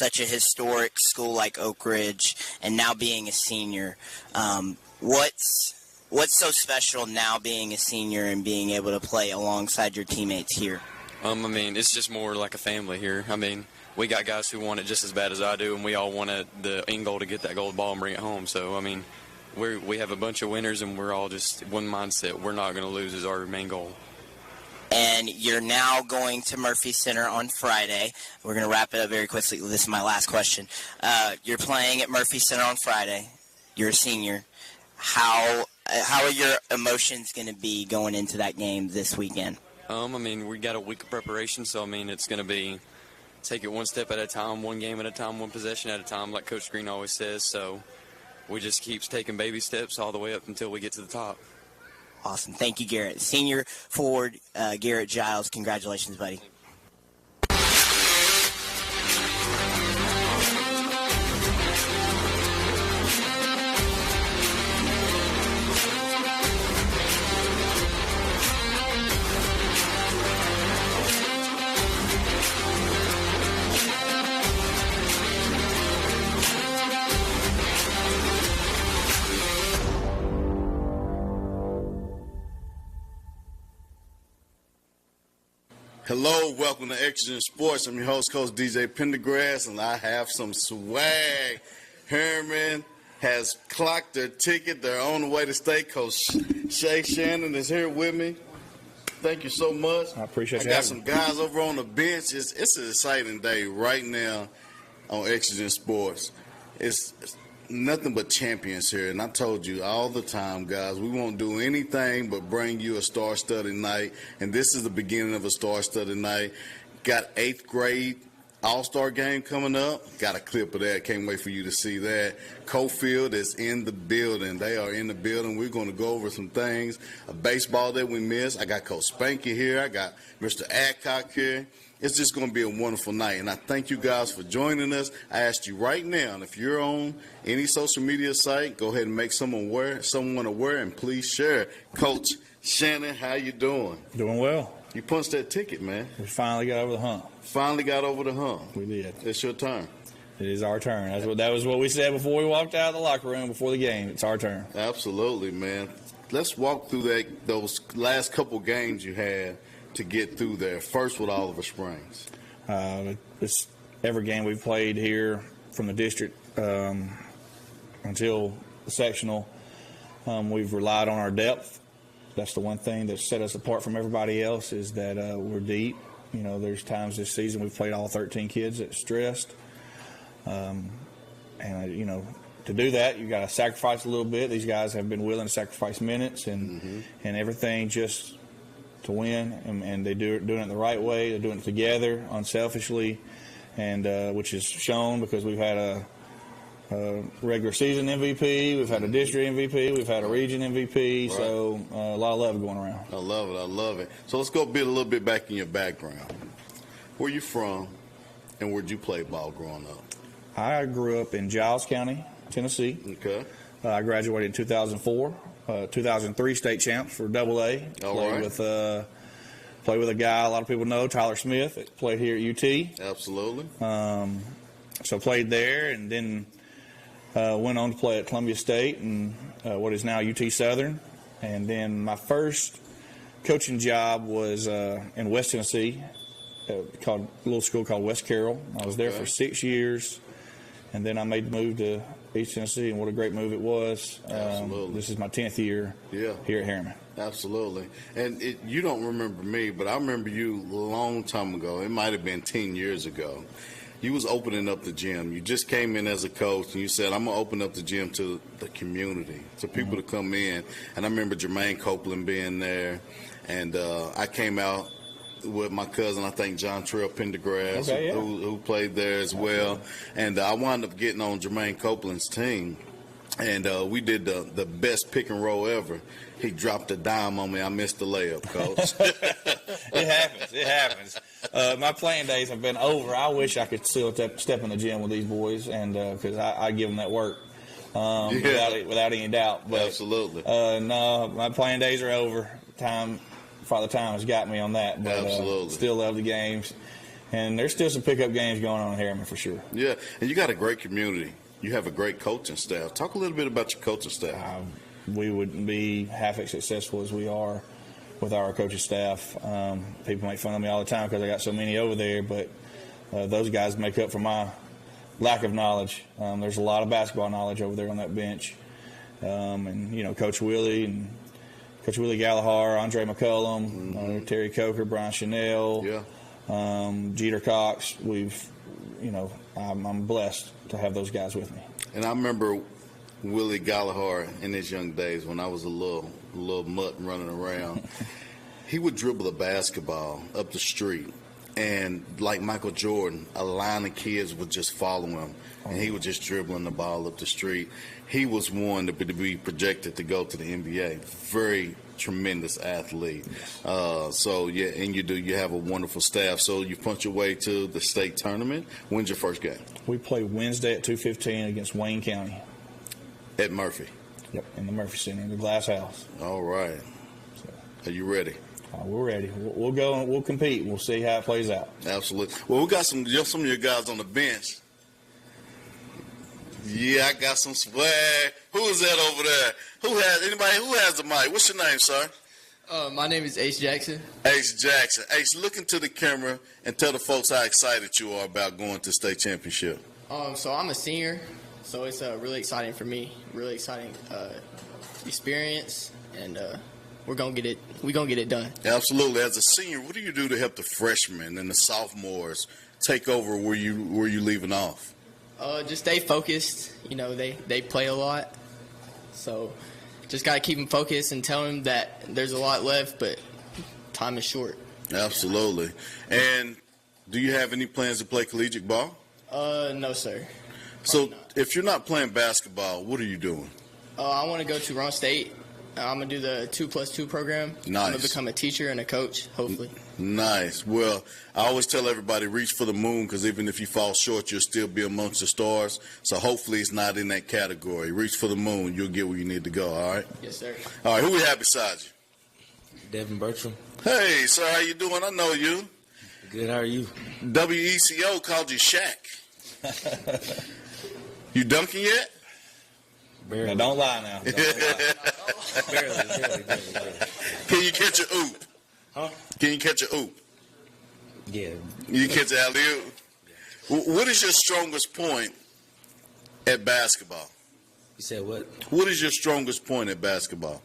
such a historic school like Oak Ridge and now being a senior. What's so special now being a senior and being able to play alongside your teammates here? I mean, it's just more like a family here. I mean, we got guys who want it just as bad as I do, and we all want the end goal to get that gold ball and bring it home. So, I mean, we have a bunch of winners, and we're all just one mindset. We're not going to lose is our main goal. And you're now going to Murphy Center on Friday. We're going to wrap it up very quickly. This is my last question. You're playing at Murphy Center on Friday. You're a senior. How are your emotions going to be going into that game this weekend? I mean, we got a week of preparation, so, I mean, it's going to be take it one step at a time, one game at a time, one possession at a time, like Coach Green always says. So we just keep taking baby steps all the way up until we get to the top. Awesome. Thank you, Garrett. Senior forward Garrett Giles, congratulations, buddy. Hello, welcome to Exigent Sports. I'm your host, Coach DJ Pendergrass, and I have some swag. Herman has clocked their ticket. They're on the way to state. Coach Shay Shannon is here with me. Thank you so much. I appreciate you. I got some guys over on the bench. It's an exciting day right now on Exigent Sports. It's nothing but champions here, and I told you all the time, guys, we won't do anything but bring you a star-studded night, and this is the beginning of a star-studded night. Got 8th grade all-star game coming up. Got a clip of that. Can't wait for you to see that. Cofield is in the building. They are in the building. We're going to go over some things. A baseball that we missed. I got Coach Spanky here. I got Mr. Adcock here. It's just going to be a wonderful night, and I thank you guys for joining us. I asked you right now, and if you're on any social media site, go ahead and make someone aware, and please share. Coach Shannon, how you doing? Doing well. You punched that ticket, man. We finally got over the hump. Finally got over the hump. We did. It's your turn. It is our turn. That was what we said before we walked out of the locker room before the game. It's our turn. Absolutely, man. Let's walk through those last couple games you had to get through there. First with Oliver Springs. It's every game we've played here from the district until the sectional, we've relied on our depth. That's the one thing that set us apart from everybody else is that we're deep. You know, there's times this season we've played all 13 kids that's stressed. You know, to do that, you got to sacrifice a little bit. These guys have been willing to sacrifice minutes and everything just to win, and they're doing it the right way. They're doing it together, unselfishly, and which is shown because we've had a regular season MVP, we've had a district MVP, we've had a region MVP, right. So a lot of love going around. I love it. So let's go a little bit back in your background. Where you from, and where'd you play ball growing up? I grew up in Giles County, Tennessee. Okay. I graduated in 2004. 2003 state champs for AA. Played with a guy a lot of people know, Tyler Smith, that played here at UT. Absolutely. So played there, and then went on to play at Columbia State and what is now UT Southern. And then my first coaching job was in West Tennessee, a little school called West Carroll. I was there for 6 years, and then I made the move to East Tennessee, and what a great move it was. Absolutely. This is my 10th year here at Harriman. Absolutely. And you don't remember me, but I remember you a long time ago. It might have been 10 years ago. You was opening up the gym. You just came in as a coach, and you said, I'm going to open up the gym to the community, to people to come in. And I remember Jermaine Copeland being there, and I came out with my cousin, I think John Trail Pendergrass, who played there as well. And I wound up getting on Jermaine Copeland's team. And we did the best pick and roll ever. He dropped a dime on me. I missed the layup, Coach. It happens. My playing days have been over. I wish I could still step in the gym with these boys, and because I give them that work without any doubt. But, absolutely. No, my playing days are over. Father Time has got me on that. But, absolutely. Still love the games. And there's still some pickup games going on in Harriman for sure. Yeah, and you got a great community. You have a great coaching staff. Talk a little bit about your coaching staff. We wouldn't be half as successful as we are with our coaching staff. People make fun of me all the time because I got so many over there, but those guys make up for my lack of knowledge. There's a lot of basketball knowledge over there on that bench. And, you know, Coach Willie Gallagher, Andre McCullum, Terry Coker, Brian Chanel, Jeter Cox. I'm blessed to have those guys with me. And I remember Willie Gallagher in his young days when I was a little mutt running around. He would dribble the basketball up the street. And like Michael Jordan, a line of kids would just follow him, and he was just dribbling the ball up the street. He was one to be projected to go to the NBA. Very tremendous athlete. And you have a wonderful staff. So you punch your way to the state tournament. When's your first game? We play Wednesday at 2:15 against Wayne County. At Murphy? Yep, in the Murphy Center, in the Glass House. All right. Are you ready? We're ready. We'll go and we'll compete. We'll see how it plays out. Absolutely. Well, we got some of your guys on the bench. Yeah, I got some swag. Who is that over there? Who has the mic? What's your name, sir? My name is Ace Jackson. Ace Jackson. Ace, look into the camera and tell the folks how excited you are about going to state championship. So I'm a senior, so it's really exciting for me. Really exciting experience, and we're gonna get it done. Absolutely. As a senior, what do you do to help the freshmen and the sophomores take over where you leaving off? Just stay focused. You know, they play a lot, so just gotta keep them focused and tell them that there's a lot left, but time is short. Absolutely. And do you have any plans to play collegiate ball? No, sir. So if you're not playing basketball, what are you doing? I want to go to Roan State. I'm going to do the 2+2 program. Nice. I'm going to become a teacher and a coach, hopefully. Nice. Well, I always tell everybody, reach for the moon, because even if you fall short, you'll still be amongst the stars. So hopefully it's not in that category. Reach for the moon. You'll get where you need to go, all right? Yes, sir. All right, who we have beside you? Devin Bertram. Hey, sir, how you doing? I know you. Good, how are you? WECO called you Shaq. You dunking yet? Barely. Now, don't lie now. Barely. Can you catch a oop? Huh? Can you catch a oop? Yeah. You catch an alley-oop? What is your strongest point at basketball? You said what? What is your strongest point at basketball?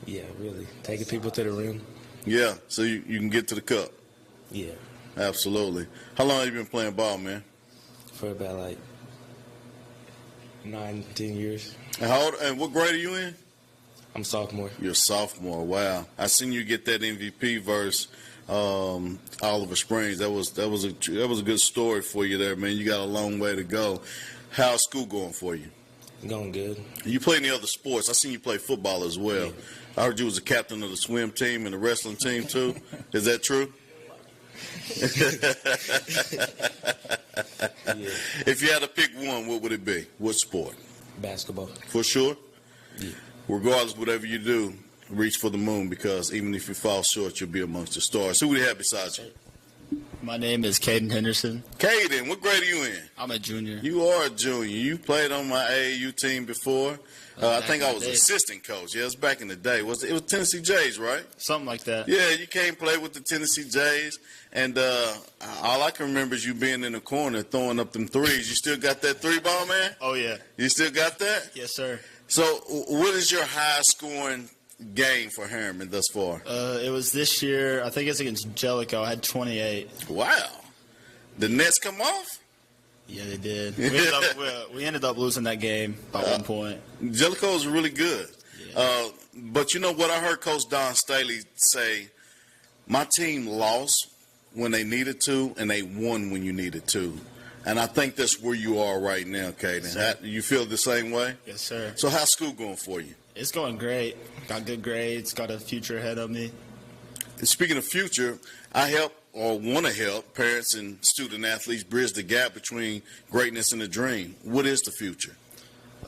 Yeah, really. Taking people to the rim. Yeah, so you can get to the cup. Yeah. Absolutely. How long have you been playing ball, man? For about like 9, 10 years. And what grade are you in? I'm sophomore. You're a sophomore. Wow. I seen you get that MVP verse, Oliver Springs. That was a good story for you there, man. You got a long way to go. How's school going for you? Going good. You play any other sports? I seen you play football as well. Yeah. I heard you was a captain of the swim team and the wrestling team too. Is that true? Yeah. If you had to pick one, what would it be? What sport? Basketball. For sure? Yeah. Regardless, whatever you do, reach for the moon, because even if you fall short, you'll be amongst the stars. Who would you have beside you? My name is Caden Henderson. Caden, what grade are you in? I'm a junior. You are a junior. You played on my AAU team before. I think I was assistant coach. Yeah, it was back in the day. It was Tennessee Jays, right? Something like that. Yeah, you came play with the Tennessee Jays, and all I can remember is you being in the corner throwing up them threes. You still got that three ball, man? Oh, yeah. You still got that? Yes, sir. So what is your highest scoring game for Harriman thus far? It was this year. I think it's against Jellicoe. I had 28. Wow. The Nets come off? Yeah, they did. We ended up losing that game by 1 point. Jellicoe is really good. Yeah. But you know what? I heard Coach Don Staley say, my team lost when they needed to, and they won when you needed to. And I think that's where you are right now, Caden. Yes, You feel the same way? Yes, sir. So how's school going for you? It's going great. Got good grades. Got a future ahead of me. And speaking of future, I help or want to help parents and student athletes bridge the gap between greatness and a dream. What is the future?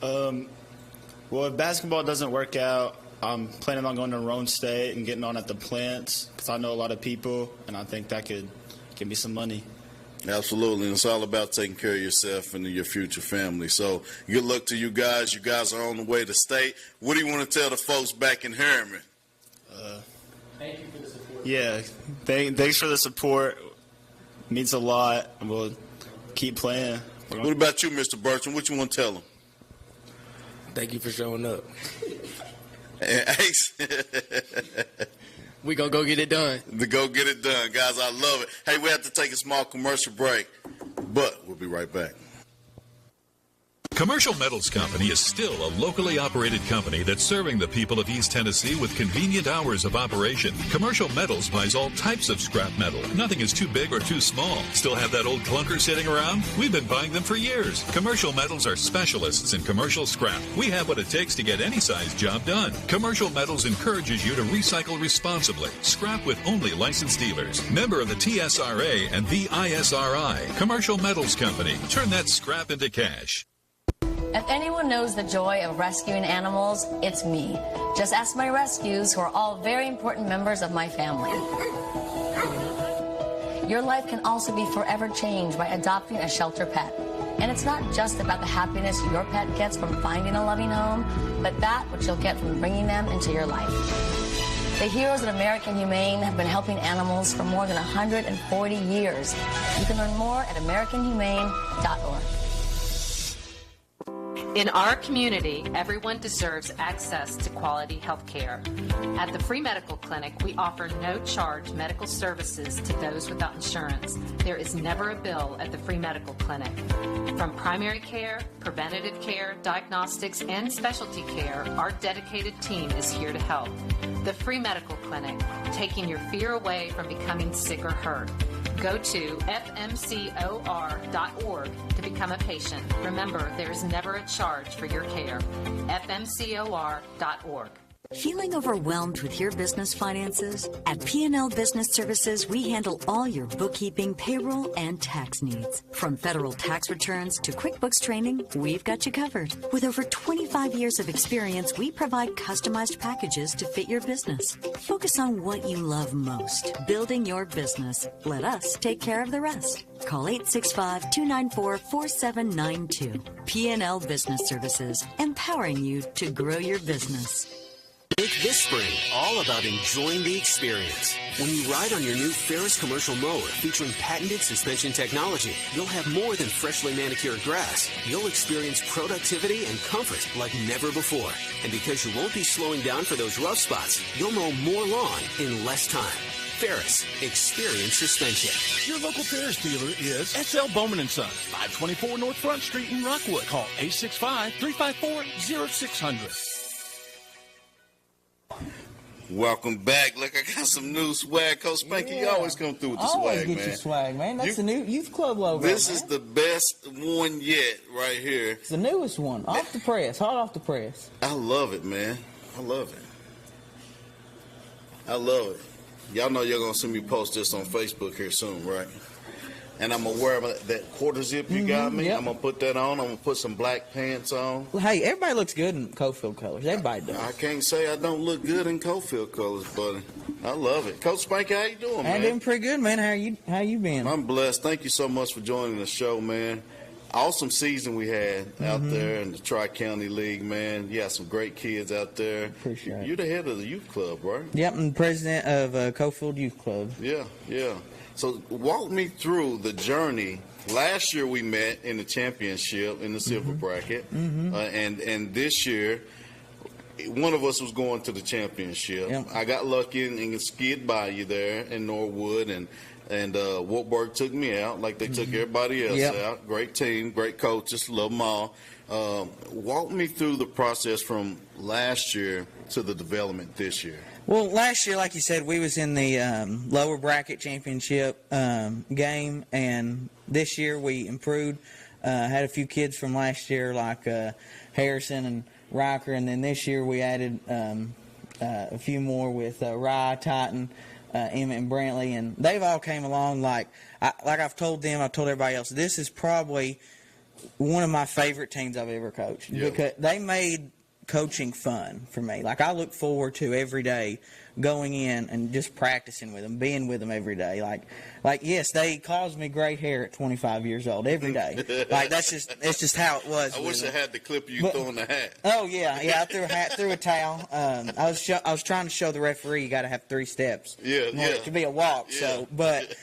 Well, if basketball doesn't work out, I'm planning on going to Roan State and getting on at the plants because I know a lot of people, and I think that could give me some money. Absolutely, and it's all about taking care of yourself and your future family. So good luck to you guys. You guys are on the way to state. What do you want to tell the folks back in Harriman? Thank you for the support. Yeah, thanks for the support. It means a lot, and we'll keep playing. What about you, Mr. Bertram? What you want to tell them? Thank you for showing up. Ace. We gonna go get it done. Go get it done, guys. I love it. Hey, we have to take a small commercial break, but we'll be right back. Commercial Metals Company is still a locally operated company that's serving the people of East Tennessee with convenient hours of operation. Commercial Metals buys all types of scrap metal. Nothing is too big or too small. Still have that old clunker sitting around? We've been buying them for years. Commercial Metals are specialists in commercial scrap. We have what it takes to get any size job done. Commercial Metals encourages you to recycle responsibly. Scrap with only licensed dealers. Member of the TSRA and the ISRI. Commercial Metals Company. Turn that scrap into cash. If anyone knows the joy of rescuing animals, it's me. Just ask my rescues, who are all very important members of my family. Your life can also be forever changed by adopting a shelter pet. And it's not just about the happiness your pet gets from finding a loving home, but that which you'll get from bringing them into your life. The heroes at American Humane have been helping animals for more than 140 years. You can learn more at AmericanHumane.org. In our community, everyone deserves access to quality health care. At the Free Medical Clinic, we offer no-charge medical services to those without insurance. There is never a bill at the Free Medical Clinic. From primary care, preventative care, diagnostics, and specialty care, our dedicated team is here to help. The Free Medical Clinic, taking your fear away from becoming sick or hurt. Go to fmcor.org to become a patient. Remember, there is never a charge for your care. fmcor.org. Feeling overwhelmed with your business finances? At P&L Business Services, we handle all your bookkeeping, payroll, and tax needs. From federal tax returns to QuickBooks training, we've got you covered. With over 25 years of experience, we provide customized packages to fit your business. Focus on what you love most, building your business. Let us take care of the rest. Call 865-294-4792. P&L Business Services, empowering you to grow your business. Make this spring all about enjoying the experience. When you ride on your new Ferris commercial mower featuring patented suspension technology, you'll have more than freshly manicured grass. You'll experience productivity and comfort like never before. And because you won't be slowing down for those rough spots, you'll mow more lawn in less time. Ferris, experience suspension. Your local Ferris dealer is S.L. Bowman & Sons, 524 North Front Street in Rockwood. Call 865-354-0600. Welcome back. Look, I got some new swag. Coach Spanky, you always come through with the always swag, get man. Your swag, man. That's the new youth club logo. This is the best one yet, right here. It's the newest one, off the press, hot off the press. I love it, man. I love it. I love it. Y'all know you're gonna see me post this on Facebook here soon, right? And I'm gonna wear that quarter zip you got me. Yep. I'm gonna put that on. I'm gonna put some black pants on. Well, hey, everybody looks good in Cofield colors. Everybody does. I can't say I don't look good in Cofield colors, buddy. I love it. Coach Spanky, how you doing, man? I'm doing pretty good, man. How you been? I'm blessed. Thank you so much for joining the show, man. Awesome season we had out there in the Tri-County League, man. You got some great kids out there. Appreciate it. You're the head of the youth club, right? Yep, I'm the president of Cofield Youth Club. Yeah. So walk me through the journey. Last year we met in the championship in the silver bracket, and this year one of us was going to the championship. Yep. I got lucky and skid by you there in Norwood, and Wartburg took me out like they took everybody else out. Great team, great coaches, love them all. Walk me through the process from last year to the development this year. Well, last year, like you said, we was in the lower bracket championship game, and this year we improved. Had a few kids from last year like Harrison and Riker, and then this year we added a few more with Rye, Titan, Emmett, and Brantley, and they've all came along like I've told them, I've told everybody else, this is probably one of my favorite teams I've ever coached because they made coaching fun for me. Like, I look forward to every day going in and just practicing with them, being with them every day. Like yes, they caused me gray hair at 25 years old every day. Like, it's just how it was. I wish I had the clip of you throwing the hat. Oh yeah, I threw a hat, threw a towel. I was trying to show the referee you got to have 3 steps. It could be a walk. Yeah. So, but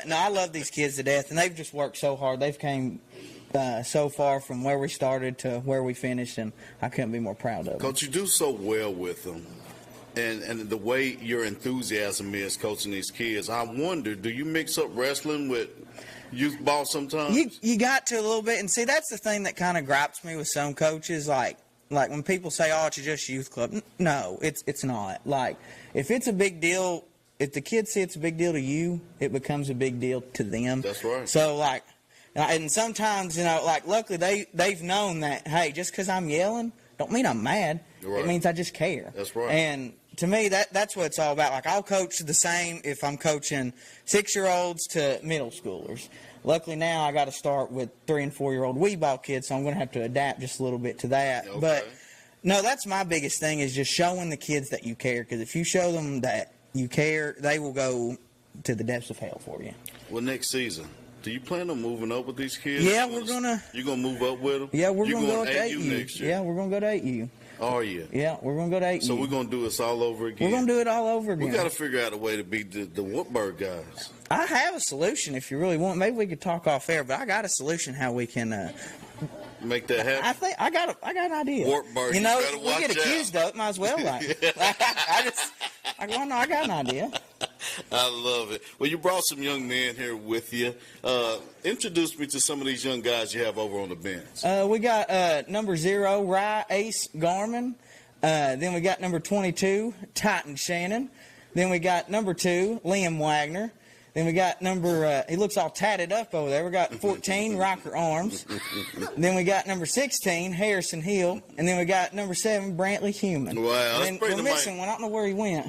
no, I love these kids to death, and they've just worked so hard. They've came so far from where we started to where we finished, and I couldn't be more proud of them. Coach, you do so well with them. And the way your enthusiasm is coaching these kids, I wonder, do you mix up wrestling with youth ball sometimes? You got to a little bit, and see, that's the thing that kind of gripes me with some coaches. Like when people say, "Oh, it's just youth club." No, it's not. Like, if it's a big deal, if the kids see it's a big deal to you, it becomes a big deal to them. That's right. So and sometimes, luckily they've known that, hey, just because I'm yelling don't mean I'm mad. Right. It means I just care. That's right. And to me, that's what it's all about. Like, I'll coach the same if I'm coaching 6-year-olds to middle schoolers. Luckily now I got to start with 3- and 4-year-old wee ball kids, so I'm going to have to adapt just a little bit to that. Okay. But no, that's my biggest thing, is just showing the kids that you care. Because if you show them that you care, they will go to the depths of hell for you. Well, next season, do you plan on moving up with these kids? Yeah, you're gonna move up with them. Yeah, we're gonna go to AU next year. Yeah, we're gonna go to AU. Are you? Yeah, we're gonna go to AU. So we're gonna do this all over again. We're gonna do it all over again. We got to figure out a way to beat the Wartburg guys. I have a solution if you really want. Maybe we could talk off air, but I got a solution how we can make that happen. I think I got an idea. Wartburg, you know, you we get accused of it, might as well, right? I got an idea. I love it. Well, you brought some young men here with you. Introduce me to some of these young guys you have over on the bench. We got number 0, Rye Ace Garman. Then we got number 22, Titan Shannon. Then we got number 2, Liam Wagner. Then we got number, he looks all tatted up over there. We got 14, Rocker Arms. Then we got number 16, Harrison Hill. And then we got number 7, Brantley Human. Wow, then we're missing one. I don't know where he went.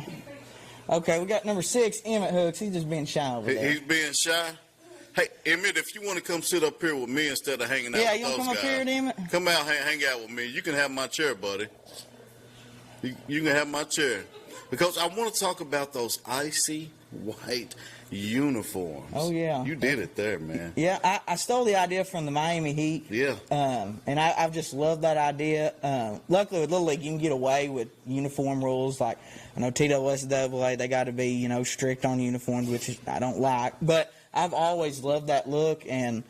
Okay, we got number 6, Emmett Hooks. He's just being shy over there. He's being shy? Hey, Emmett, if you want to come sit up here with me instead of hanging out with those guys. Yeah, you want to come up here, Emmett? Come out and hang out with me. You can have my chair, buddy. You can have my chair. Because I want to talk about those icy white uniforms. Oh, yeah. You did it there, man. Yeah, I stole the idea from the Miami Heat. Yeah. And I've just loved that idea. Luckily, with Little League, you can get away with uniform rules. Like, I know TWSAA, they got to be, strict on uniforms, which I don't like. But I've always loved that look, and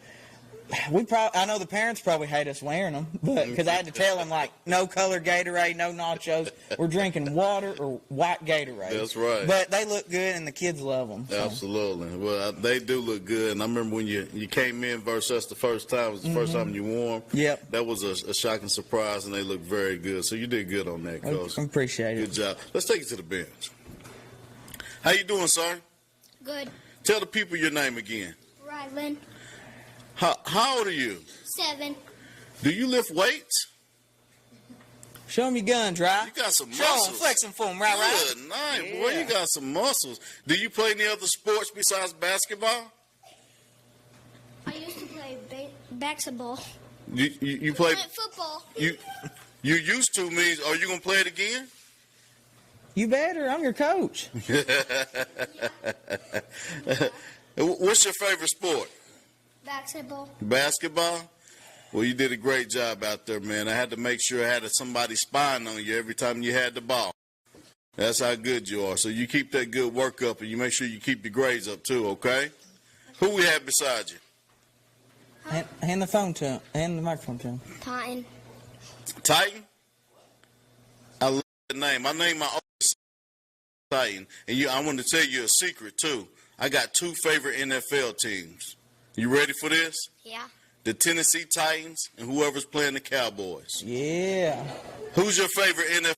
I know the parents probably hate us wearing them, but because I had to tell them, like, no color Gatorade, no nachos. We're drinking water or white Gatorade. That's right. But they look good, and the kids love them. So. Absolutely. Well, they do look good. And I remember when you came in versus us the first time. It was the first time you wore them. Yep. That was a shocking surprise, and they look very good. So you did good on that, Coach. I appreciate it. Good job. Let's take it to the bench. How you doing, sir? Good. Tell the people your name again. Rylan. How old are you? 7. Do you lift weights? Show them your guns, right? You got some muscles. Show them, flex them for them, right? Good night, boy. You got some muscles. Do you play any other sports besides basketball? I used to play basketball. You play football. You used to means, are you gonna play it again? You better. I'm your coach. What's your favorite sport? Basketball. Basketball? Well, you did a great job out there, man. I had to make sure I had somebody spying on you every time you had the ball. That's how good you are. So you keep that good work up, and you make sure you keep your grades up too, okay? Who we have beside you? Hand the phone to him. Hand the microphone to him. Titan. Titan? I love that name. I named my oldest Titan. And I want to tell you a secret, too. I got 2 favorite NFL teams. You ready for this? Yeah. The Tennessee Titans and whoever's playing the Cowboys. Yeah. Who's your favorite NFL?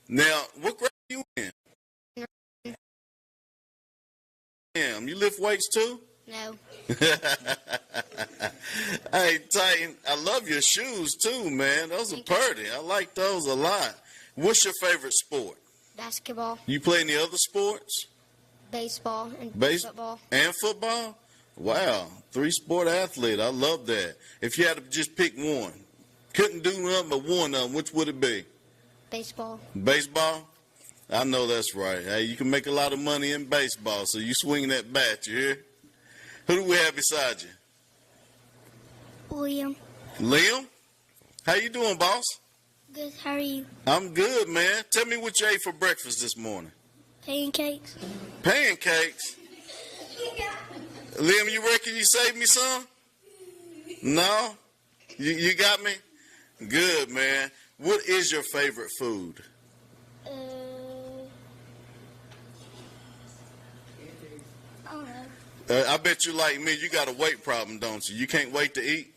Now, what grade are you in? Damn, you lift weights too? No. Hey, Titan, I love your shoes too, man. Those are pretty. I like those a lot. What's your favorite sport? Basketball. You play any other sports? Baseball and football. And football? Wow, 3-sport athlete. I love that. If you had to just pick one, couldn't do nothing but one of them, which would it be? Baseball. Baseball? I know that's right. Hey, you can make a lot of money in baseball, so you swing that bat, you hear? Who do we have beside you? Liam. Liam? How you doing, boss? Good. How are you? I'm good, man. Tell me what you ate for breakfast this morning. Pancakes. Pancakes? Liam, you reckon you saved me some? No? You got me? Good, man. What is your favorite food? I don't know. I bet you like me, you got a weight problem, don't you? You can't wait to eat?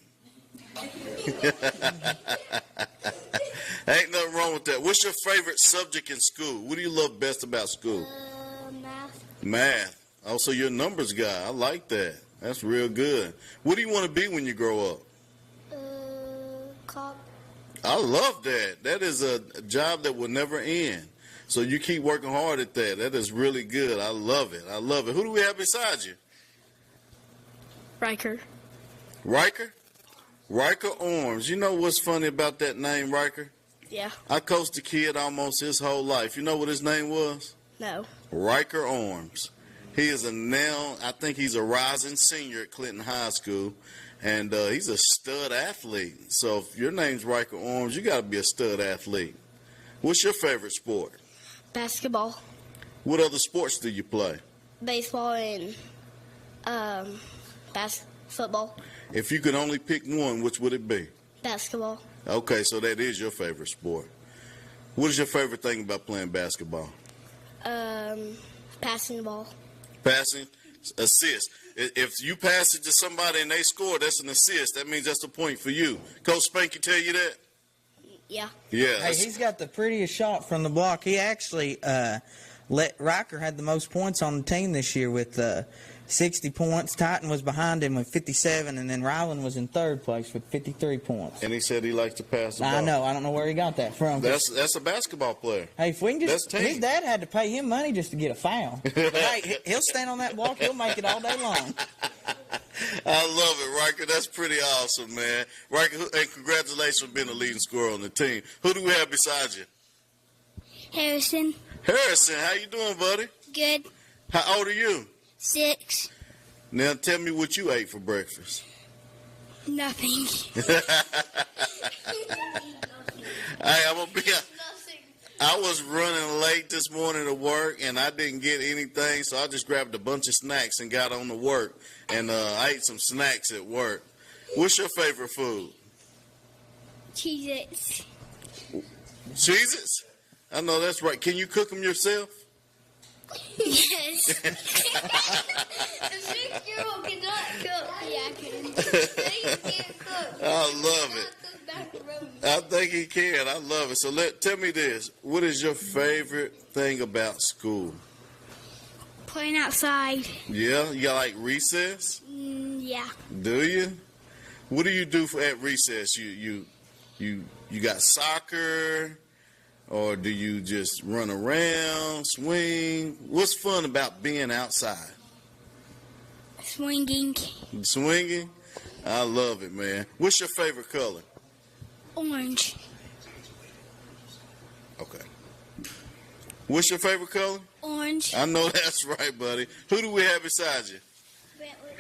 Ain't nothing wrong with that. What's your favorite subject in school? What do you love best about school? Math. Math. Oh, so you're a numbers guy. I like that. That's real good. What do you want to be when you grow up? Cop. I love that. That is a job that will never end. So you keep working hard at that. That is really good. I love it. I love it. Who do we have beside you? Riker. Riker? Riker Arms. You know what's funny about that name, Riker? Yeah. I coached a kid almost his whole life. You know what his name was? No. Riker Arms. He is I think he's a rising senior at Clinton High School, and he's a stud athlete. So if your name's Riker Arms, you got to be a stud athlete. What's your favorite sport? Basketball. What other sports do you play? Baseball and football. If you could only pick one, which would it be? Basketball. Okay, so that is your favorite sport. What is your favorite thing about playing basketball? Passing the ball. Passing? Assist. If you pass it to somebody and they score, that's an assist. That means that's a point for you. Coach Spanky tell you that? Yeah. Yeah. Hey, he's got the prettiest shot from the block. He actually Riker had the most points on the team this year with 60 points. Titan was behind him with 57, and then Ryland was in third place with 53 points. And he said he likes to pass the ball. I know. I don't know where he got that from. That's a basketball player. Hey, if we can just, That's his dad had to pay him money just to get a foul. But, hey, he'll stand on that block. He'll make it all day long. I love it, Riker. That's pretty awesome, man. Riker, and congratulations for being the leading scorer on the team. Who do we have beside you? Harrison. Harrison, how you doing, buddy? Good. How old are you? 6. Now tell me what you ate for breakfast. Nothing. Hey, I'm gonna be. I was running late this morning to work, and I didn't get anything, so I just grabbed a bunch of snacks and got on to work. And I ate some snacks at work. What's your favorite food? Cheez-Its. Cheez-Its? I know that's right. Can you cook them yourself? Yes. A 6-year-old cannot cook. Yeah, I can. He can't cook. I love it. I think he can. I love it. So tell me this. What is your favorite thing about school? Playing outside. Yeah? You like recess? Yeah. Do you? What do you do at recess? You got soccer? Or do you just run around, swing? What's fun about being outside? Swinging. Swinging? I love it, man. What's your favorite color? Orange. Okay. What's your favorite color? Orange. I know that's right, buddy. Who do we have beside you? Brantley.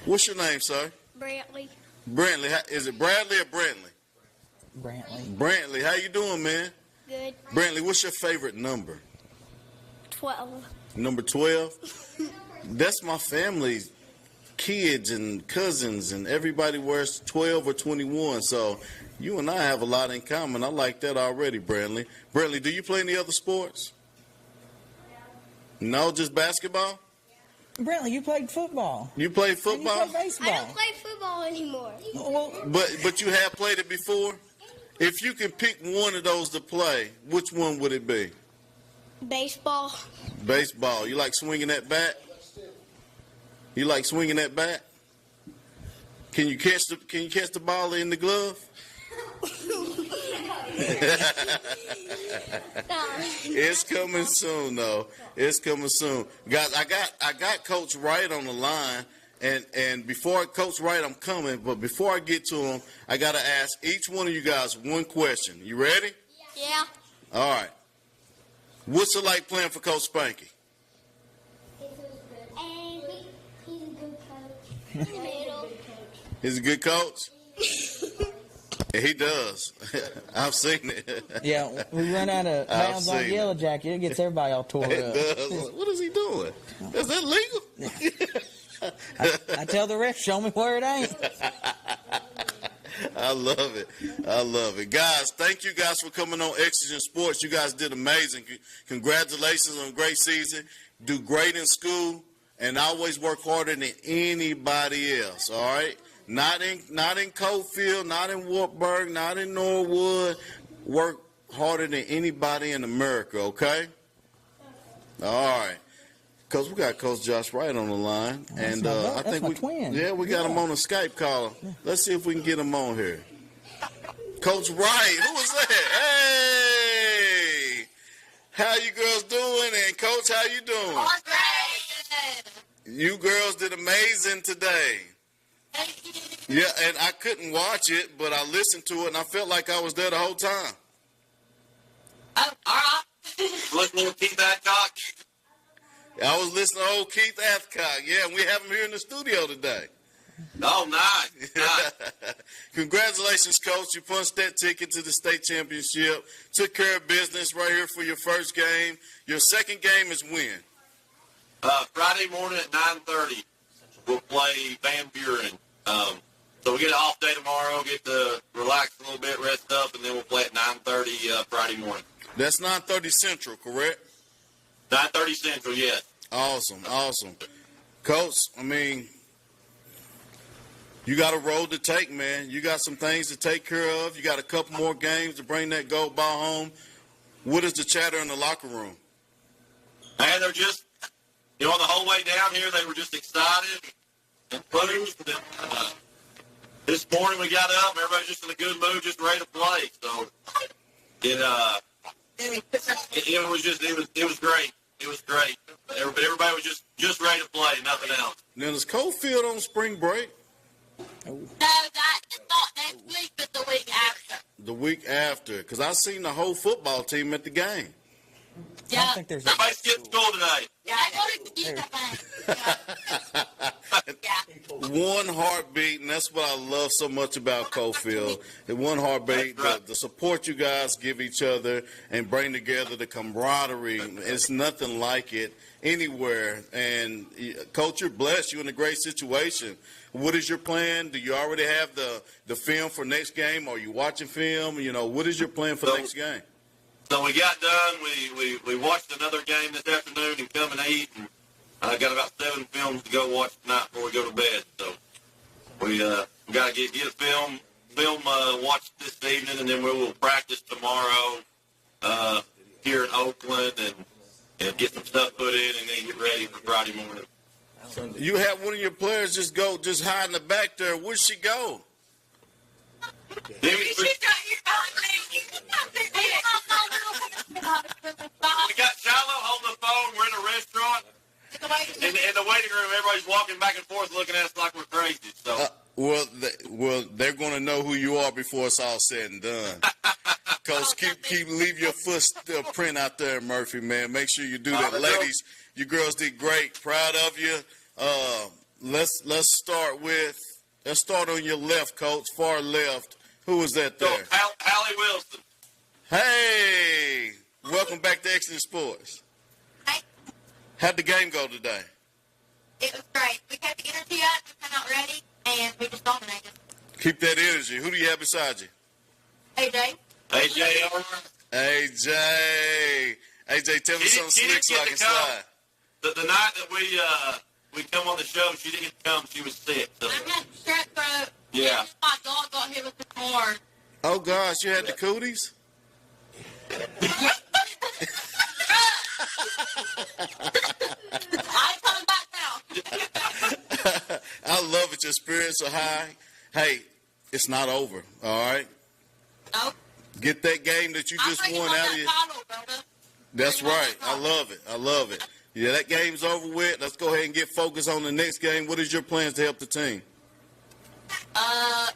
What's your name, sir? Brantley. Brantley. Is it Bradley or Brantley? Brantley. Brantley. How you doing, man? Good. Brantley, what's your favorite number? 12. Number 12? That's my family's kids and cousins, and everybody wears 12 or 21. So you and I have a lot in common. I like that already, Brantley. Brantley, do you play any other sports? No, just basketball? Brantley, you played football. You played football? And you play baseball. I don't play football anymore. Well, But you have played it before? If you can pick one of those to play, which one would it be? Baseball. Baseball. You like swinging that bat? You like swinging that bat? Can you catch the ball in the glove? It's coming soon, though. It's coming soon, guys. I got Coach Wright on the line, and before Coach Wright, I'm coming. But before I get to him, I got to ask each one of you guys one question. You ready? Yeah. All right. What's it like playing for Coach Spanky? And he's a good coach. He's a good coach? He does. I've seen it. Yeah, we run out of bounds on Yellow Jacket. It gets everybody all tore up. It does. What is he doing? Is that legal? I tell the ref, show me where it ain't. I love it. I love it. Guys, thank you guys for coming on Exigent Sports. You guys did amazing. Congratulations on a great season. Do great in school, and always work harder than anybody else, all right? Not in Cofield, not in Wartburg, not in Norwood. Work harder than anybody in America, okay? All right. Coach, we got Coach Josh Wright on the line, and I think we got him on a Skype call. Let's see if we can get him on here. Coach Wright, who was that? Hey, how you girls doing? And Coach, how you doing? You girls did amazing today. Yeah, and I couldn't watch it, but I listened to it, and I felt like I was there the whole time. Oh, all right. Listening to Keith Adcock. I was listening to old Keith Adcock. Yeah, and we have him here in the studio today. Oh, nice. Congratulations, Coach. You punched that ticket to the state championship. Took care of business right here for your first game. Your second game is when? Friday morning at 9:30. We'll play Van Buren. So we get an off day tomorrow, get to relax a little bit, rest up, and then we'll play at 9:30 Friday morning. That's 9:30 Central, correct? 9:30 Central, yes. Awesome, awesome. Coach, I mean, you got a road to take, man. You got some things to take care of. You got a couple more games to bring that gold ball home. What is the chatter in the locker room? Man, they're just, on the whole way down here, they were just excited and pleased. This morning we got up, everybody's just in a good mood, just ready to play. So it was great. It was great. Everybody was just ready to play, nothing else. Now, is Cofield on spring break? No, it's not next week, but the week after. The week after, because I seen the whole football team at the game. Yeah. I think there's Everybody skipped school today. Yeah, I go to keep One heartbeat, and that's what I love so much about Cofield. The one heartbeat, the support you guys give each other and bring together, the camaraderie. It's nothing like it anywhere. And, Coach, you're blessed. You're in a great situation. What is your plan? Do you already have the film for next game? Are you watching film? What is your plan for next game? So we got done. We watched another game this afternoon and come and eat. And I got about 7 films to go watch tonight before we go to bed. So we got to get a film watched this evening, and then we will practice tomorrow here in Oakland and get some stuff put in, and then get ready for Friday morning. You have one of your players just hide in the back there. Where'd she go? We got Shiloh holding the phone. We're in a restaurant. In the waiting room, everybody's walking back and forth looking at us like we're crazy. So. Well, they're going to know who you are before it's all said and done. Coach, leave your footprint out there, Murphy, man. Make sure you do that. Ladies, you girls did great. Proud of you. Let's start on your left, Coach, far left. Who was that there? Hallie Wilson. Hey, welcome back to Exigent Sports. Hey. How'd the game go today? It was great. We kept the energy up, we come out ready, and we just dominated. Keep that energy. Who do you have beside you? AJ. AJ, tell me something slick so I can slide. The night that we come on the show, she didn't get to come. She was sick. So. I had strep throat. Yeah. And my dog got hit with the horn. Oh, gosh, you had the cooties? I come back now. I love it. Your spirits are high. Hey, it's not over, all right? No. Get that game that you just won out of you. That's right. I love it. I love it. Yeah, that game's over with. Let's go ahead and get focused on the next game. What is your plans to help the team?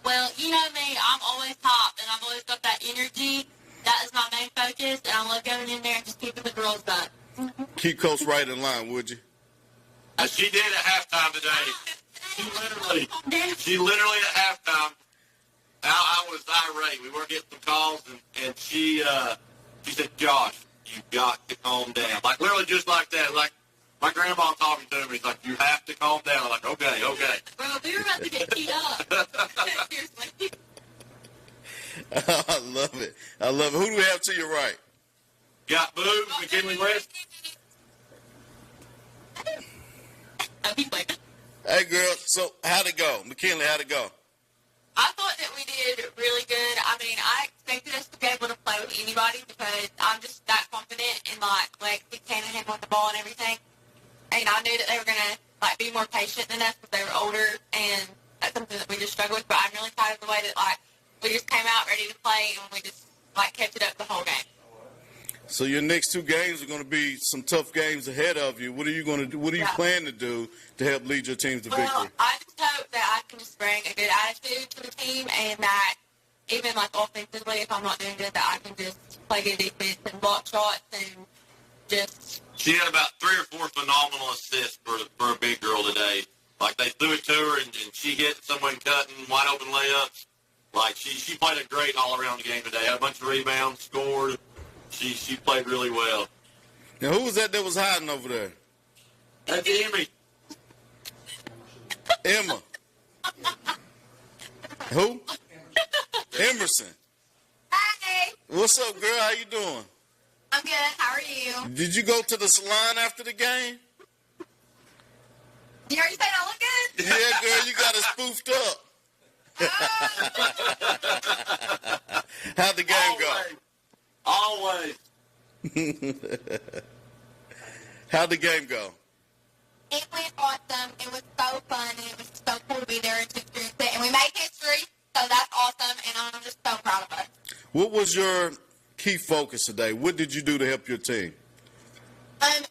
Well, you know me. I'm always top, and I've always got that energy. That is my main focus, and I love going in there and just keeping the girls done. Keep Coach right in line, would you? She did at halftime today. She literally at halftime. I was irate. We were getting some calls, and she said, "Josh, you got to calm down." Like literally just like that. Like my grandma talking to me. He's like, "You have to calm down." I'm like, "Okay." Well, we were about to get teed up. Seriously. I love it. I love it. Who do we have to your right? Got Boo, McKinley West. Hey, girl. So how'd it go, McKinley? How'd it go? I thought that we did really good. I mean, I expected us to be able to play with anybody because I'm just that confident in like dictating him with the ball and everything. And I knew that they were gonna be more patient than us because they were older, and that's something that we just struggled with. But I'm really proud of the way that we just came out ready to play, and we just kept it up the whole game. So your next two games are going to be some tough games ahead of you. What are you going to do? What do you plan to do to help lead your team to victory? Well, I just hope that I can just bring a good attitude to the team, and that even offensively, if I'm not doing good, that I can just play good defense and block shots and just. She had about 3 or 4 phenomenal assists for a big girl today. Like they threw it to her, and she hit someone cutting wide open layups. Like she played a great all around game today. Had a bunch of rebounds, scored. She played really well. Now, who was that was hiding over there? That's Emmy. Emma. Who? Emerson. Hi. What's up, girl? How you doing? I'm good. How are you? Did you go to the salon after the game? You already said I look good? Yeah, girl, you got it spoofed up. How'd the game go? Always. How'd the game go? It went awesome. It was so fun, and it was so cool to be there and to experience it. And we made history, so that's awesome, and I'm just so proud of us. What was your key focus today? What did you do to help your team?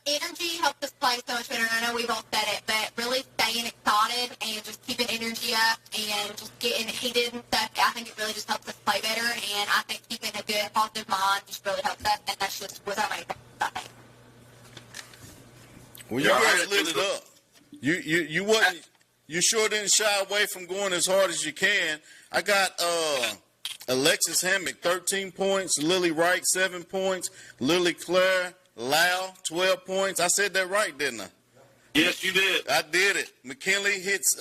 Energy helps us play so much better, and I know we've all said it, but really staying excited and just keeping energy up and just getting heated and stuff, I think it really just helps us play better, and I think keeping a good, positive mind just really helps us, and that's just what I make I think. Well, you guys lit it up. You sure didn't shy away from going as hard as you can. I got Alexis Hammock, 13 points, Lily Wright, 7 points, Lily Claire Lau, 12 points. I said that right, didn't I? Yes, you did. I did it. McKinley hits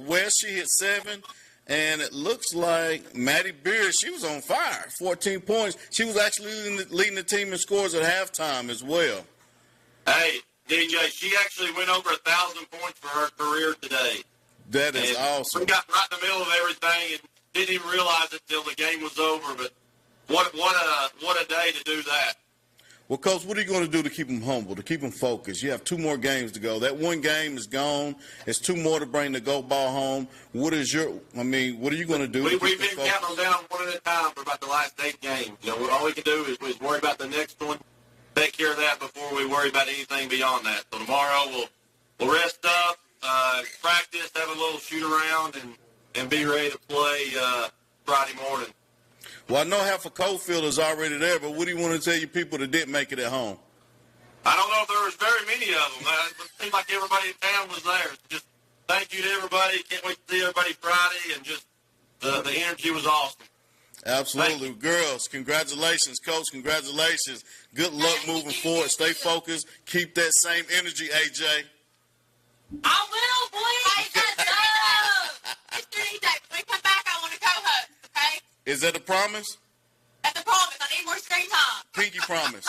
West. She hit 7. And it looks like Maddie Beard, she was on fire, 14 points. She was actually leading the team in scores at halftime as well. Hey, DJ, she actually went over 1,000 points for her career today. That is awesome. We got right in the middle of everything and didn't even realize it till the game was over. But what a day to do that. Well, Coach, what are you going to do to keep them humble, to keep them focused? You have 2 more games to go. That one game is gone. It's 2 more to bring the gold ball home. What are you going to do? We've been counting them down one at a time for about the last 8 games. All we can do is worry about the next one, take care of that before we worry about anything beyond that. So tomorrow we'll rest up, practice, have a little shoot around, and be ready to play Friday morning. Well, I know half of Coalfield is already there, but what do you want to tell you people that didn't make it at home? I don't know if there was very many of them. It seemed like everybody in town was there. Just thank you to everybody. Can't wait to see everybody Friday, and just the energy was awesome. Absolutely. Girls, congratulations. Coach, congratulations. Good luck moving forward. Stay focused. Keep that same energy, AJ. I will, boy. Mr. DJ, when we come back, I want to co-host, okay? Is that a promise? That's a promise. I need more screen time. Pinky promise.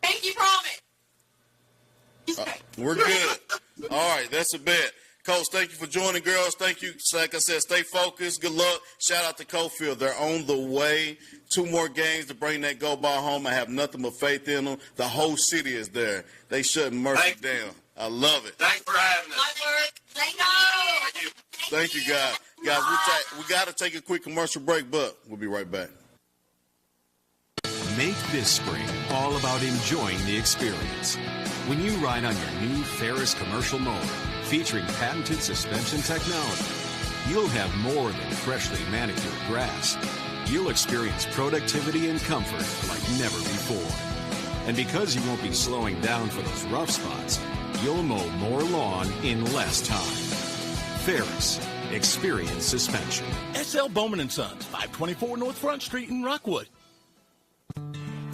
Pinky promise. We're good. All right, that's a bet. Coach, thank you for joining, girls. Thank you. Like I said, stay focused. Good luck. Shout out to Coalfield. They're on the way. 2 more games to bring that gold ball home. I have nothing but faith in them. The whole city is there. They shutting Murphy down. I love it. Thanks for having us. Thank you, guys. Guys, we got to take a quick commercial break, but we'll be right back. Make this spring all about enjoying the experience. When you ride on your new Ferris commercial mower featuring patented suspension technology, you'll have more than freshly manicured grass. You'll experience productivity and comfort like never before. And because you won't be slowing down for those rough spots, you'll mow more lawn in less time. Ferris, experience suspension. SL Bowman & Sons, 524 North Front Street in Rockwood.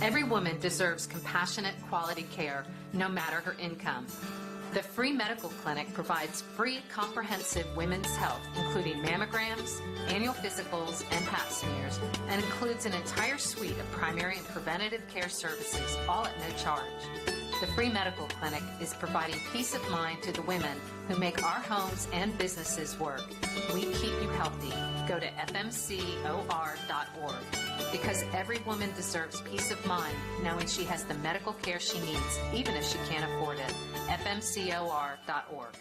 Every woman deserves compassionate, quality care, no matter her income. The Free Medical Clinic provides free, comprehensive women's health, including mammograms, annual physicals, and pap smears, and includes an entire suite of primary and preventative care services, all at no charge. The Free Medical Clinic is providing peace of mind to the women who make our homes and businesses work. We keep you healthy. Go to fmcor.org. Because every woman deserves peace of mind knowing she has the medical care she needs, even if she can't afford it. fmcor.org.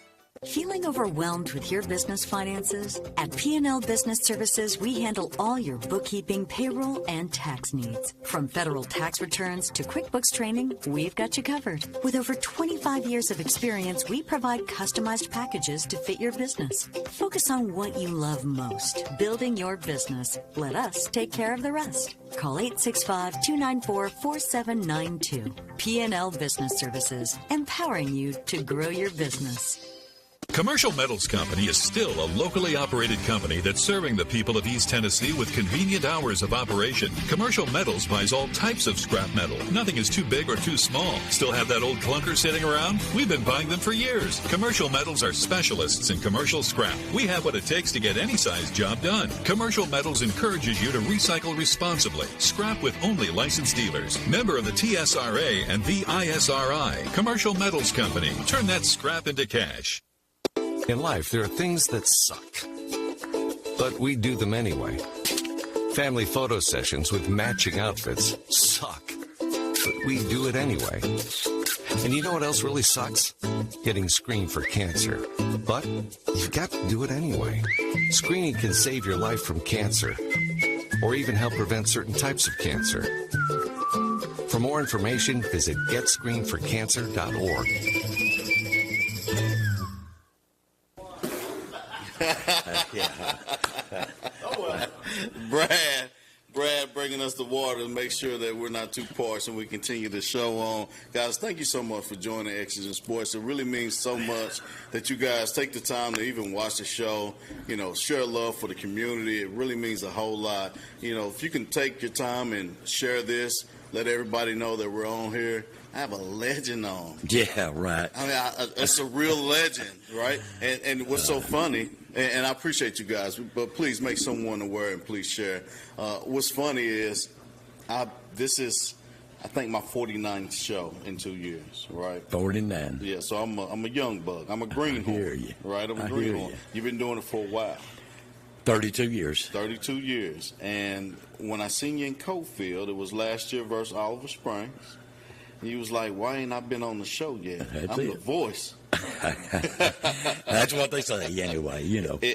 Feeling overwhelmed with your business finances? At P&L Business Services, we handle all your bookkeeping, payroll, and tax needs. From federal tax returns to QuickBooks training, we've got you covered. With over 25 years of experience, we provide customized packages to fit your business. Focus on what you love most, building your business. Let us take care of the rest. Call 865-294-4792. P&L Business Services, empowering you to grow your business. Commercial Metals Company is still a locally operated company that's serving the people of East Tennessee with convenient hours of operation. Commercial Metals buys all types of scrap metal. Nothing is too big or too small. Still have that old clunker sitting around? We've been buying them for years. Commercial Metals are specialists in commercial scrap. We have what it takes to get any size job done. Commercial Metals encourages you to recycle responsibly. Scrap with only licensed dealers. Member of the TSRA and the ISRI. Commercial Metals Company. Turn that scrap into cash. In life, there are things that suck, but we do them anyway. Family photo sessions with matching outfits suck, but we do it anyway. And you know what else really sucks? Getting screened for cancer. But you've got to do it anyway. Screening can save your life from cancer, or even help prevent certain types of cancer. For more information, visit getscreenedforcancer.org. Brad bringing us the water to make sure that we're not too parched and we continue the show on. Guys, thank you so much for joining Exigent Sports. It really means so much that you guys take the time to even watch the show, share love for the community. It really means a whole lot. If you can take your time and share this, let everybody know that we're on here. I have a legend on. Yeah, right. I mean, it's a real legend, right? And what's so funny, and I appreciate you guys, but please make someone aware and please share. What's funny is this is, I think, my 49th show in 2 years, right? 49. Yeah, so I'm a young bug. I'm a greenhorn. I hear you. Right? I'm a greenhorn. You've been doing it for a while. 32 years. 32 years. And when I seen you in Cofield, it was last year versus Oliver Springs. He was like, why ain't I been on the show yet? I'm the voice. That's what they say anyway,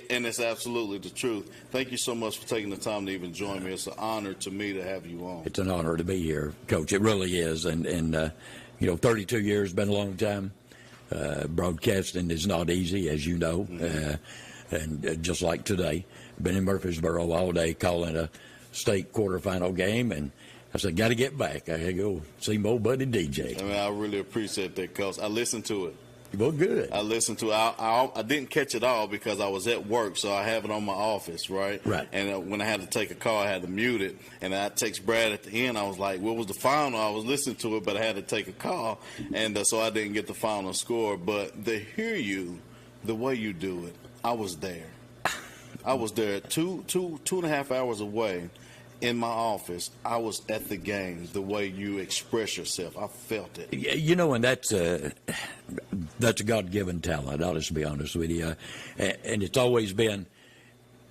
And it's absolutely the truth. Thank you so much for taking the time to even join me. It's an honor to me to have you on. It's an honor to be here, Coach. It really is. And 32 years has been a long time. Broadcasting is not easy, as you know. And just like today, been in Murfreesboro all day calling a state quarterfinal game, and I said, got to get back. I got to go see my old buddy DJ. I mean, I really appreciate that, Coach. I listened to it. Well, good. I listened to it. I didn't catch it all because I was at work, so I have it on my office, right? Right. And when I had to take a call, I had to mute it. And I text Brad at the end. I was like, what was the final? I was listening to it, but I had to take a call. And so I didn't get the final score. But to hear you, the way you do it, I was there. I was there 2.5 hours away. In my office, I was at the game. The way you express yourself, I felt it. And that's a God-given talent. I'll just be honest with you. And it's always been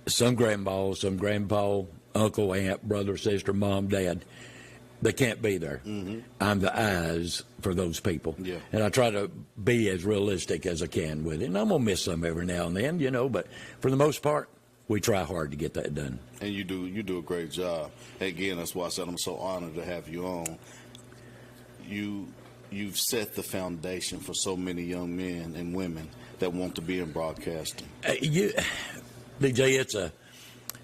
some grandma, some grandpa, uncle, aunt, brother, sister, mom, dad. They can't be there. Mm-hmm. I'm the eyes for those people. Yeah. And I try to be as realistic as I can with it. And I'm gonna miss some every now and then, but for the most part, we try hard to get that done. And you do a great job. Again, that's why I said I'm so honored to have you on. You've set the foundation for so many young men and women that want to be in broadcasting. DJ,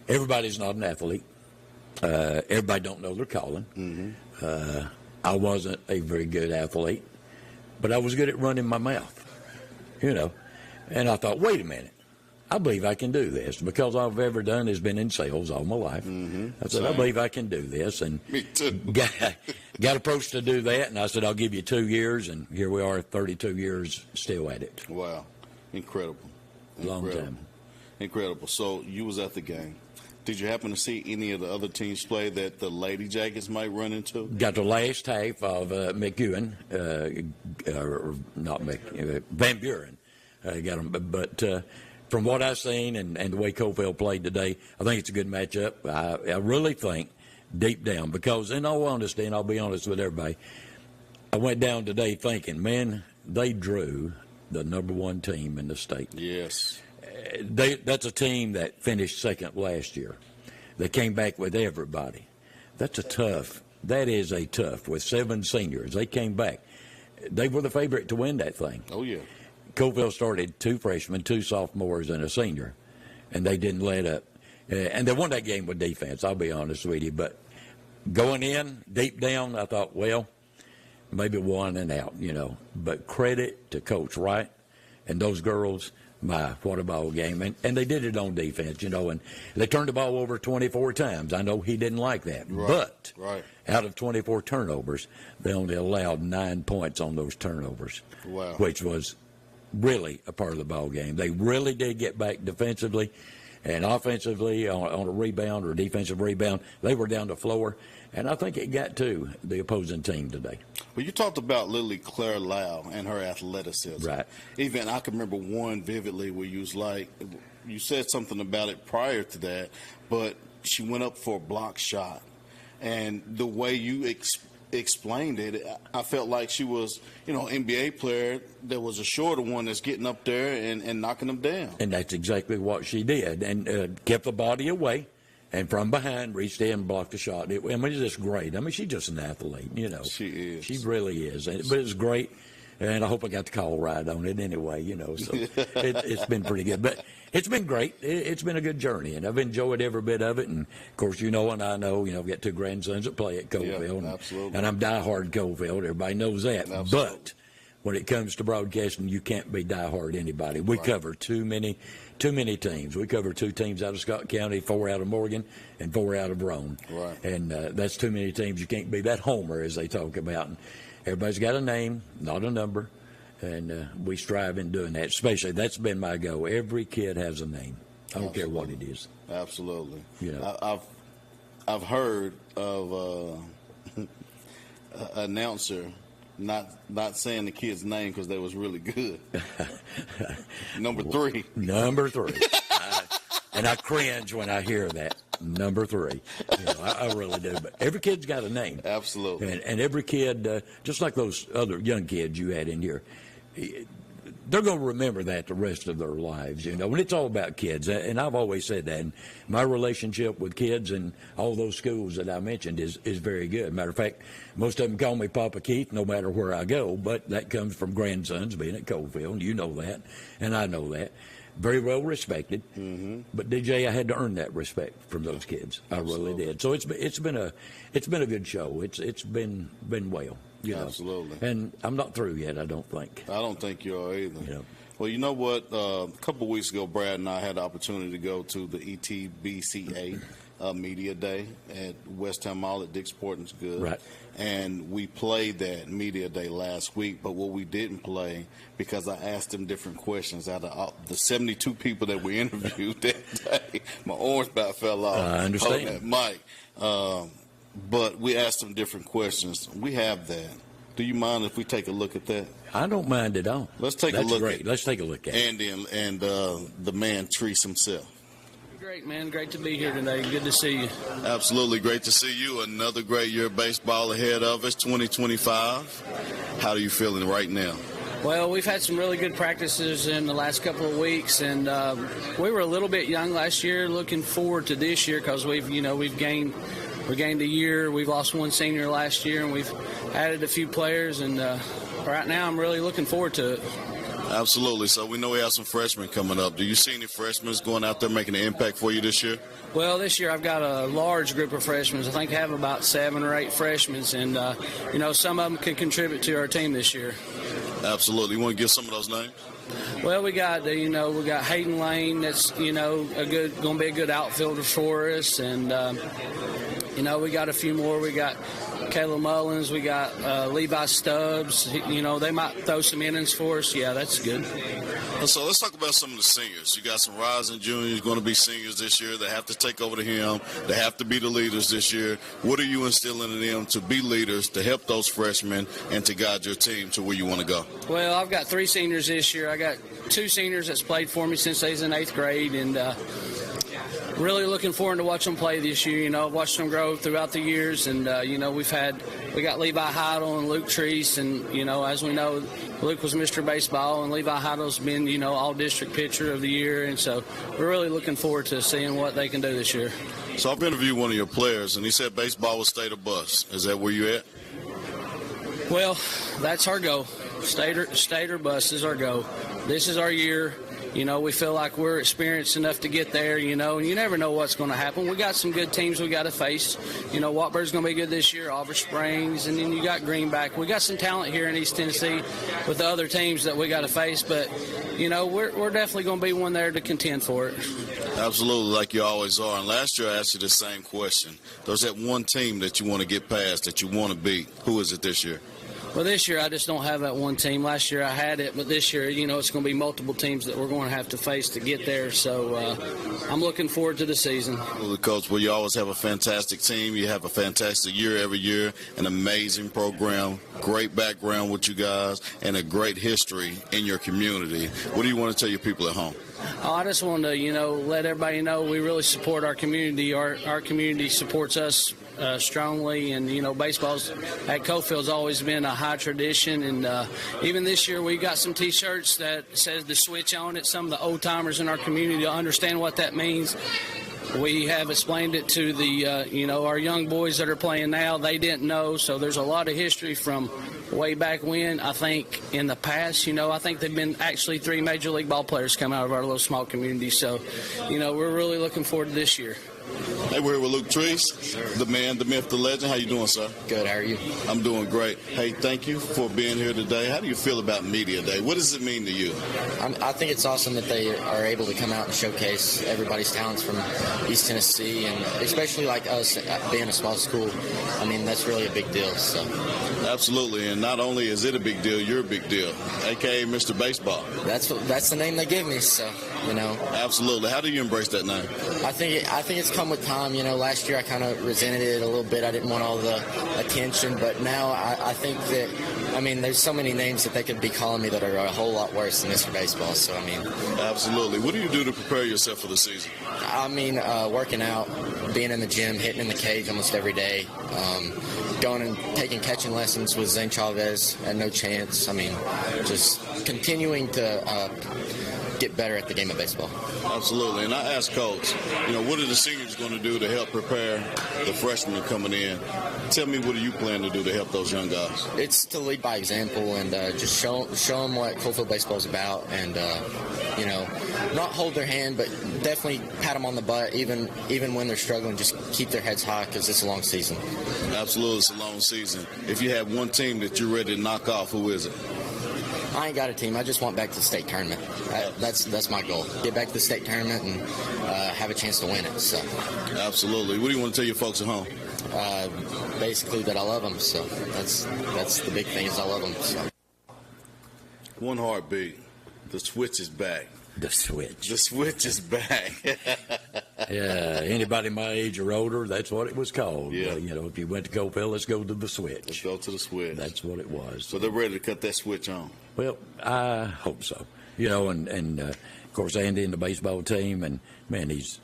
everybody's not an athlete. Everybody don't know their calling. Mm-hmm. I wasn't a very good athlete, but I was good at running my mouth, And I thought, wait a minute, I believe I can do this, because all I've ever done has been in sales all my life. Mm-hmm. I said, I believe I can do this, and Me too. got approached to do that, and I said, I'll give you 2 years, and here we are, 32 years still at it. Wow, incredible. Long time. Incredible. So you was at the game. Did you happen to see any of the other teams play that the Lady Jackets might run into? Got the last half of McEwen, Van Buren. Got them, but from what I've seen and the way Coalfield played today, I think it's a good matchup. I really think deep down, because in all honesty, and I'll be honest with everybody, I went down today thinking, man, they drew the number 1 team in the state. Yes. That's a team that finished second last year. They came back with everybody. That is a tough, with 7 seniors. They came back. They were the favorite to win that thing. Oh, yeah. Coalfield started 2 freshmen, 2 sophomores, and a senior, and they didn't let up. And they won that game with defense, I'll be honest with you. But going in, deep down, I thought, well, maybe 1 and out, But credit to Coach Wright and those girls. What a ball game. And they did it on defense, and they turned the ball over 24 times. I know he didn't like that. Right. But Out of 24 turnovers, they only allowed 9 points on those turnovers, wow. Which was really a part of the ball game. They really did get back defensively and offensively on a rebound or a defensive rebound. They were down the floor, and I think it got to the opposing team today. Well, you talked about Lily Claire Lau and her athleticism. Right. Even I can remember one vividly where you said something about it prior to that, but she went up for a block shot. And the way you explained it, I felt like she was, NBA player. There was a shorter one that's getting up there and knocking them down. And that's exactly what she did, and kept the body away, and from behind reached in and blocked the shot. It's just great. She's just an athlete, She is. She really is. But it's great, and I hope I got the call right on it anyway, So it's been pretty good. But it's been great. It's been a good journey, and I've enjoyed every bit of it. And, of course, and I know, I've got 2 grandsons that play at Coalfield. Yeah, absolutely. And I'm diehard Coalfield. Everybody knows that. Absolutely. But when it comes to broadcasting, you can't be diehard anybody. We cover too many teams. We cover 2 teams out of Scott County, 4 out of Morgan, and 4 out of Rome. Right. And that's too many teams. You can't be that homer, as they talk about. And everybody's got a name, not a number. And we strive in doing that. Especially, that's been my goal. Every kid has a name. I don't care what it is. Absolutely. I've heard of an announcer not saying the kid's name because they was really good. Number 3. Number 3. And I cringe when I hear that. Number 3. I really do. But every kid's got a name. Absolutely. And every kid, just like those other young kids you had in here, they're going to remember that the rest of their lives, And it's all about kids. And I've always said that. And my relationship with kids and all those schools that I mentioned is very good. Matter of fact, most of them call me Papa Keith no matter where I go. But that comes from grandsons being at Coalfield. You know that. And I know that. Very well respected. Mm-hmm. But DJ, I had to earn that respect from those kids. Absolutely. I really did. So it's been a good show. It's been well. Absolutely. And I'm not through yet, I don't think. I don't think you are either. Well, you know what? A couple of weeks ago, Brad and I had the opportunity to go to the ETBCA Media Day at West Ham Mall at Dick's Sporting Goods. Right. And we played that Media Day last week, but what we didn't play, because I asked them different questions out of the 72 people that we interviewed that day, my orange bat fell off. I understand. That mic. But we asked them different questions. We have that. Do you mind if we take a look at that? I don't mind at all. Let's take a look. Great. Let's take a look at it. Andy and the man, Treese himself. Great, man. Great to be here today. Good to see you. Absolutely. Great to see you. Another great year of baseball ahead of us, 2025. How are you feeling right now? Well, we've had some really good practices in the last couple of weeks, and we were a little bit young last year. Looking forward to this year because we gained a year. We've lost one senior last year, and we've added a few players. And right now, I'm really looking forward to it. Absolutely. So we know we have some freshmen coming up. Do you see any freshmen going out there making an impact for you this year? Well, this year I've got a large group of freshmen. I think I have about 7 or 8 freshmen, and some of them can contribute to our team this year. Absolutely. You want to give some of those names? Well, we got Hayden Lane. That's going to be a good outfielder for us, and we got a few more. We got Caleb Mullins. We got Levi Stubbs. They might throw some innings for us. Yeah, that's good. So let's talk about some of the seniors. You got some rising juniors going to be seniors this year. They have to take over the helm. They have to be the leaders this year. What are you instilling in them to be leaders, to help those freshmen, and to guide your team to where you want to go? Well, I've got 3 seniors this year. I got 2 seniors that's played for me since they was in 8th grade, and really looking forward to watch them play this year. I've watched them grow throughout the years, and we got Levi Heidel and Luke Treese, and as we know, Luke was Mr. Baseball, and Levi Heidel's been all-district pitcher of the year, and so we're really looking forward to seeing what they can do this year. So I've interviewed one of your players, and he said baseball will stay the bus. Is that where you at? Well, that's our goal. State or bus is our goal. This is our year. We feel like we're experienced enough to get there, and you never know what's going to happen. We got some good teams we got to face. Watford's going to be good this year, Auburn Springs, and then you got Greenback. We got some talent here in East Tennessee with the other teams that we got to face, but, we're definitely going to be one there to contend for it. Absolutely, like you always are. And last year I asked you the same question. There's that one team that you want to get past, that you want to beat. Who is it this year? Well, this year I just don't have that one team. Last year I had it, but this year, it's going to be multiple teams that we're going to have to face to get there. So I'm looking forward to the season. Well, Coach, you always have a fantastic team. You have a fantastic year every year, an amazing program, great background with you guys, and a great history in your community. What do you want to tell your people at home? I just want to, let everybody know we really support our community. Our community supports us strongly, and baseball's at Cofield's always been a high tradition, and even this year we got some T-shirts that says the switch on it. Some of the old timers in our community will understand what that means. We have explained it to the our young boys that are playing now. They didn't know, so there's a lot of history from way back when. I think in the past, I think they've been actually 3 Major League ball players come out of our little small community, so we're really looking forward to this year. Hey, we're here with Luke Treese, the man, the myth, the legend. How you doing, sir? Good. How are you? I'm doing great. Hey, thank you for being here today. How do you feel about Media Day? What does it mean to you? I think it's awesome that they are able to come out and showcase everybody's talents from East Tennessee, and especially like us being a small school. I mean, that's really a big deal. So. Absolutely, and not only is it a big deal, you're a big deal, a.k.a. Mr. Baseball. That's the name they give me, so, Absolutely. How do you embrace that name? I think it's come with time. Last year I kind of resented it a little bit. I didn't want all the attention, but now I think that, there's so many names that they could be calling me that are a whole lot worse than Mr. Baseball, so, Absolutely. What do you do to prepare yourself for the season? Working out, being in the gym, hitting in the cage almost every day, going and taking catching lessons with Zane Chavez at No Chance. Just continuing to get better at the game of baseball. Absolutely. And I asked Coach, what are the seniors going to do to help prepare the freshmen coming in? Tell me, what do you plan to do to help those young guys? It's to lead by example and just show them what Cofield baseball is about, and not hold their hand, but definitely pat them on the butt even when they're struggling. Just keep their heads high because it's a long season. Absolutely, it's a long season. If you have one team that you're ready to knock off, who is it? I ain't got a team. I just want back to the state tournament. That's my goal. Get back to the state tournament and have a chance to win it. So. Absolutely. What do you want to tell your folks at home? Basically that I love them. So that's the big thing is I love them. So. One heartbeat. The switch is back. The switch. The switch is back. Yeah, anybody my age or older, that's what it was called. Yeah. If you went to Cofield, let's go to the switch. Let's go to the switch. That's what it was. So they're ready to cut that switch on. Well, I hope so. And of course, Andy and the baseball team, and man, he's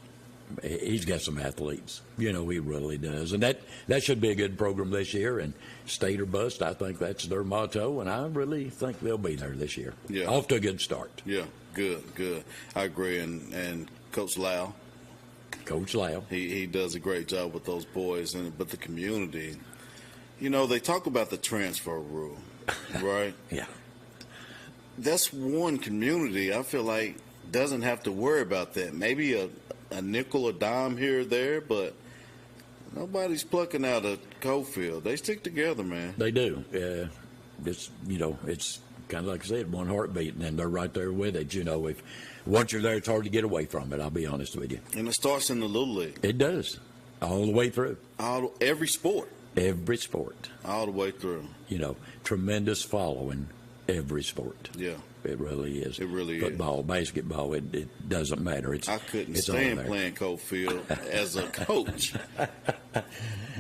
he's got some athletes. He really does. And that should be a good program this year. And state or bust, I think that's their motto. And I really think they'll be there this year. Yeah. Off to a good start. Yeah, good. I agree. And Coach Lau. He does a great job with those boys. But the community, they talk about the transfer rule, right? Yeah. That's one community I feel like doesn't have to worry about that. Maybe a nickel or dime here or there, but nobody's plucking out of Cofield. They stick together, man. They do. It's kind of like I said, one heartbeat, and they're right there with it. If once you're there, it's hard to get away from it. I'll be honest with you. And it starts in the Little League. It does, all the way through. Every sport. Every sport. All the way through. Tremendous following. Every sport. Yeah. It really is. It really Football, basketball, it doesn't matter. I couldn't stand playing Cofield as a coach.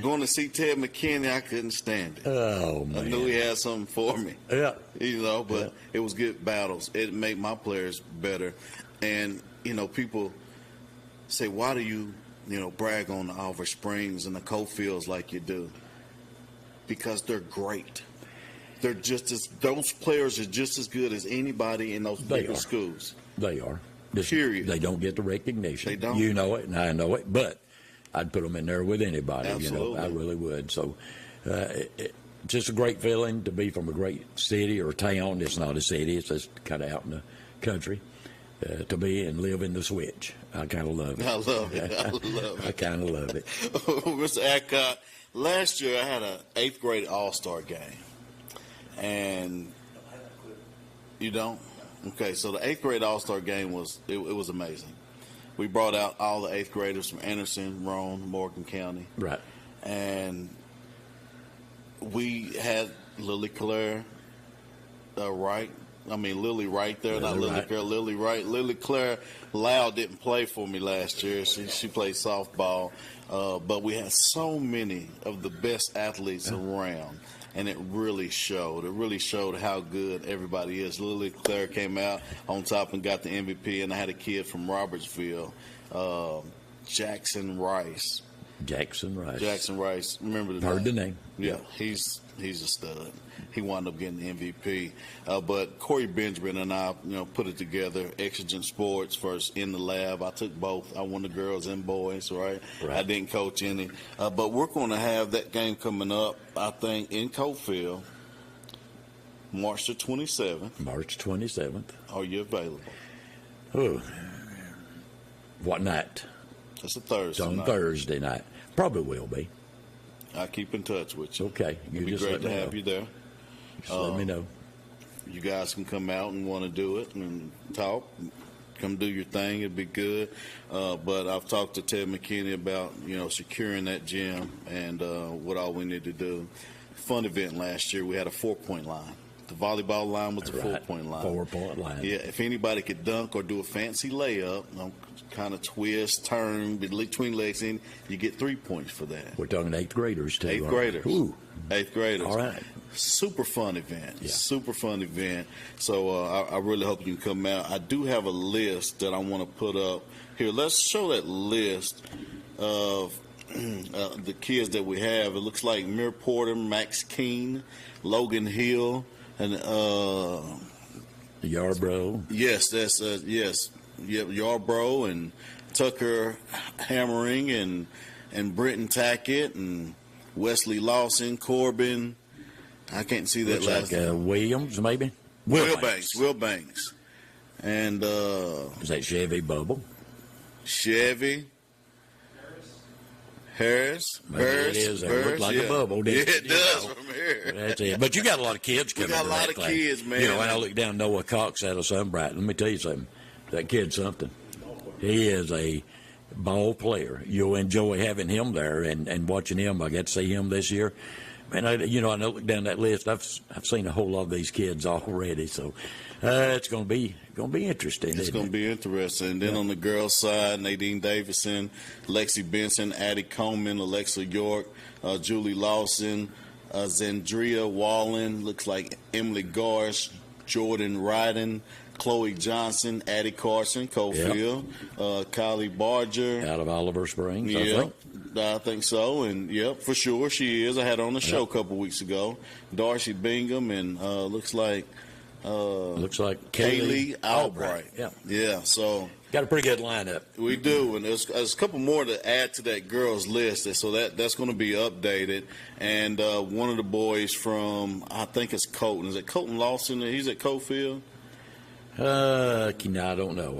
Going to see Ted McKinney, I couldn't stand it. Oh, man. I knew he had something for me. Yeah. But it was good battles. It made my players better. And, people say, why do you, brag on the Oliver Springs and the Cofields like you do? Because they're great. They're those players are just as good as anybody in those bigger schools. They are. Period. They don't get the recognition. They don't. You know it, and I know it. But I'd put them in there with anybody. Absolutely. I really would. So, just a great feeling to be from a great city or town. It's not a city. It's just kind of out in the country. To be and live in the switch. I kind of love it. I love it. I kind of love it. Mr. Adcock, last year I had an 8th grade All-Star game. And you don't? Okay, so the 8th grade All-Star game was amazing. We brought out all the 8th graders from Anderson, Roane, Morgan County. Right. And we had Lily Claire Wright. Lily Wright there, not Lily Claire, Lily Wright. Lily Claire Lau didn't play for me last year. She played softball. But we had so many of the best athletes around. And it really showed. It really showed how good everybody is. Lily Claire came out on top and got the MVP, and I had a kid from Robertsville, Jackson Rice. Jackson Rice. Remember the Heard name? the name. Yeah, he's a stud. He wound up getting the MVP. But Corey Benjamin and I, put it together. Exigent Sports first in the lab. I took both. I won the girls and boys, right? I didn't coach any. But we're going to have that game coming up, I think, in Cofield, March the 27th. March 27th. Are you available? Oh. What night? It's a Thursday night. Thursday night. Probably will be. I'll keep in touch with you. Okay. It'd be great to have you there. Just let me know. You guys can come out and want to do it and talk. Come do your thing. It'd be good. But I've talked to Ted McKinney about, securing that gym and what all we need to do. Fun event last year. We had a 4-point line. The volleyball line was a 4-point line. 4-point line. Yeah, if anybody could dunk or do a fancy layup, kind of twist, turn between legs in, you get 3 points for that. We're talking 8th graders, too. 8th graders. Ooh. 8th graders. All right. Super fun event. Yeah. Super fun event. So I really hope you can come out. I do have a list that I want to put up here. Let's show that list of the kids that we have. It looks like Mir Porter, Max Keene, Logan Hill, and Yarbrough. Yes, that's yes. Yep, Yarbrough and Tucker Hammering and Brenton Tackett and Wesley Lawson, Corbin. I can't see that Looks last like Williams, maybe? Will Banks. And is that Chevy Bubble? Chevy. Harris. It is. It looks like a bubble. It does from here. That's it. But you got a lot of kids coming. We got a lot of kids, man. And I look down Noah Cox out of Sunbright. Let me tell you something. That kid's something. He is a ball player. You'll enjoy having him there and watching him. I got to see him this year. Man, I look down that list. I've seen a whole lot of these kids already. So it's going to be interesting. It's going to be interesting. And then on the girls' side, Nadine Davison, Lexi Benson, Addie Coleman, Alexa York, Julie Lawson, Zandria Wallen, looks like Emily Garsh, Jordan Ryden, Chloe Johnson, Addie Carson, Cofield, Kylie Barger. Out of Oliver Springs, Yeah, I think so. And, for sure she is. I had her on the show a couple weeks ago. Darcy Bingham and looks like Kaylee Albright. Yeah, so got a pretty good lineup. We do, and there's a couple more to add to that girls list, so that's going to be updated. And one of the boys from, I think it's Colton. Is it Colton Lawson? He's at Cofield. I don't know.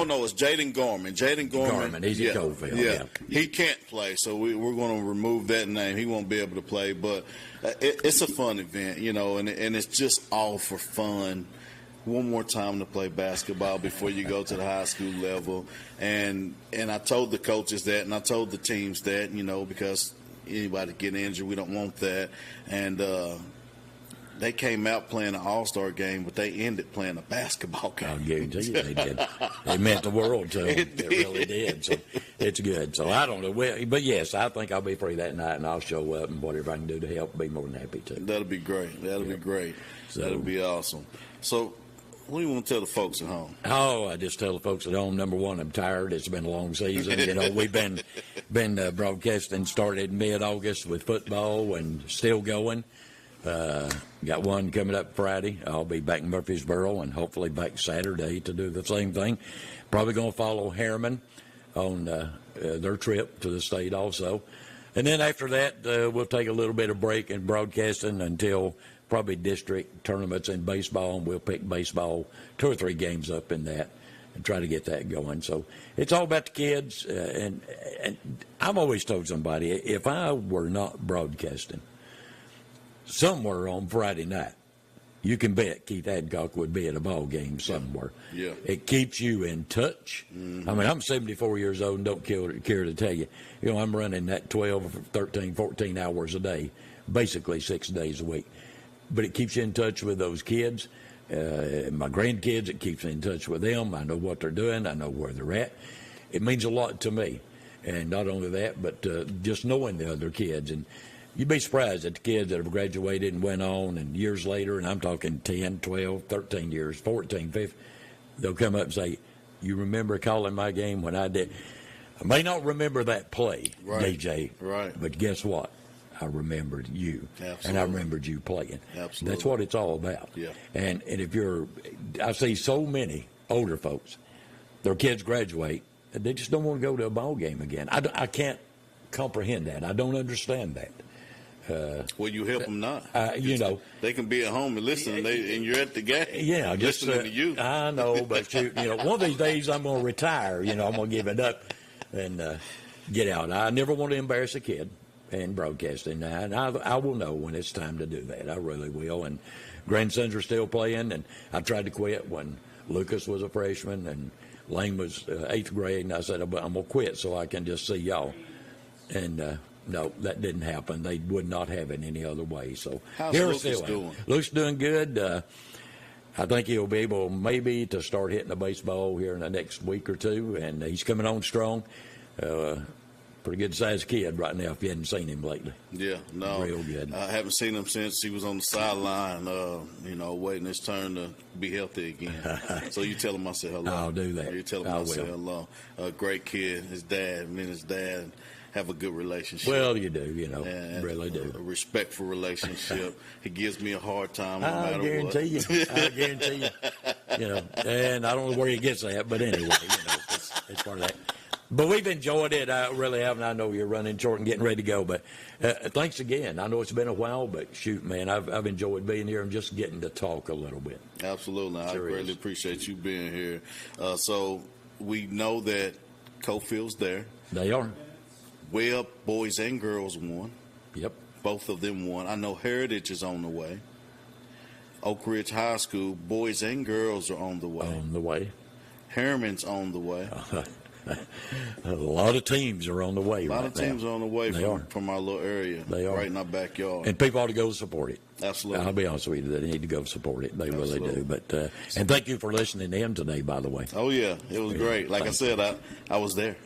No, it's Jaden Gorman. Gorman, he's at Cofield. Yeah, he can't play, so we're going to remove that name. He won't be able to play, but it's a fun event, and it's just all for fun. One more time to play basketball before you go to the high school level, and I told the coaches that, and I told the teams that, because anybody get injured, we don't want that, and. They came out playing an all-star game, but they ended playing a basketball game. I'll guarantee you they did. They meant the world to them. It really did. So it's good. So I don't know. But, yes, I think I'll be free that night, and I'll show up, and whatever I can do to help, be more than happy to. That'll be great. That'll be great. So, that'll be awesome. So what do you want to tell the folks at home? I just tell the folks at home, number one, I'm tired. It's been a long season. We've been broadcasting, started mid-August with football and still going. Got one coming up Friday. I'll be back in Murfreesboro and hopefully back Saturday to do the same thing. Probably going to follow Harriman on their trip to the state also. And then after that, we'll take a little bit of break in broadcasting until probably district tournaments in baseball, and we'll pick baseball 2 or 3 games up in that and try to get that going. So it's all about the kids. And I've always told somebody, if I were not broadcasting, somewhere on Friday night, you can bet Keith Adcock would be at a ball game somewhere. Yeah. It keeps you in touch. Mm-hmm. I mean, I'm 74 years old and don't care to tell you. I'm running that 12, 13, 14 hours a day, basically 6 days a week. But it keeps you in touch with those kids. My grandkids, it keeps me in touch with them. I know what they're doing. I know where they're at. It means a lot to me. And not only that, but just knowing the other kids. And you'd be surprised at the kids that have graduated and went on, and years later, and I'm talking 10, 12, 13 years, 14, 15, they'll come up and say, you remember calling my game when I did? I may not remember that play, DJ, but guess what? I remembered you, and I remembered you playing. Absolutely. That's what it's all about. Yeah. And I see so many older folks, their kids graduate, and they just don't want to go to a ball game again. I can't comprehend that. I don't understand that. Well, you help them not. They can be at home and listen, and you're at the game. Yeah, just listening to you. I know, but one of these days I'm going to retire. I'm going to give it up and get out. I never want to embarrass a kid in broadcasting, and I will know when it's time to do that. I really will. And grandsons are still playing, and I tried to quit when Lucas was a freshman and Lane was 8th grade, and I said I'm going to quit so I can just see y'all. And no, that didn't happen. They would not have it any other way. So how's Lucas doing? Luke's doing good. I think he'll be able maybe to start hitting the baseball here in the next week or two, and he's coming on strong. Pretty good-sized kid right now if you hadn't seen him lately. Yeah, no. Real good. I haven't seen him since he was on the sideline, waiting his turn to be healthy again. So you tell him I said hello. I'll do that. You tell him I said hello. Great kid. His dad, me and his dad have a good relationship. Well, you do, really do. A respectful relationship. He gives me a hard time no I matter guarantee what. I guarantee you. And I don't know where he gets that, but anyway, it's part of that. But we've enjoyed it. I really have, and I know you're running short and getting ready to go. But thanks again. I know it's been a while, but shoot, man, I've enjoyed being here and just getting to talk a little bit. Absolutely. I really appreciate you being here. So we know that Cofield's there. They are. Webb, boys and girls won. Yep. Both of them won. I know Heritage is on the way. Oak Ridge High School, boys and girls are on the way. On the way. Harriman's on the way. A lot of teams are on the way right now. A lot of teams are on the way from our little area. They are. Right in our backyard. And people ought to go support it. Absolutely. I'll be honest with you. They need to go support it. They really do. But and thank you for listening in today, by the way. Oh, yeah. It was great. Like I said, I was there.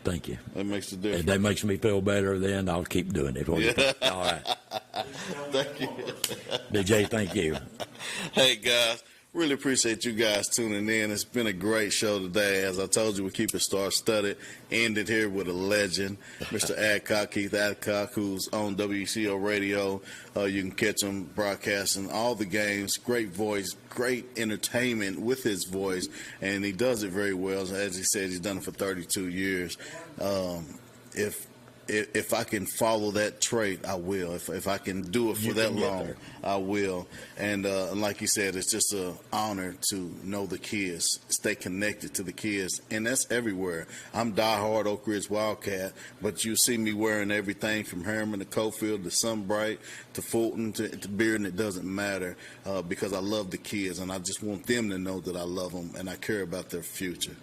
Thank you. That makes the difference. If that makes me feel better, then I'll keep doing it. All right. Thank you. DJ, thank you. Hey, guys, Really appreciate you guys tuning in. It's been a great show today. As I told you, we keep it star-studded. Ended here with a legend, Mr. Adcock, Keith Adcock, who's on WCO Radio. You can catch him broadcasting all the games. Great voice, great entertainment with his voice, and he does it very well. As he said, he's done it for 32 years. If I can follow that trait, I will. If I can do it for that long, I will. And like you said, it's just an honor to know the kids, stay connected to the kids, and that's everywhere. I'm diehard Oak Ridge Wildcat, but you see me wearing everything from Harriman to Cofield to Sunbright to Fulton to Bearden. It doesn't matter because I love the kids, and I just want them to know that I love them and I care about their future.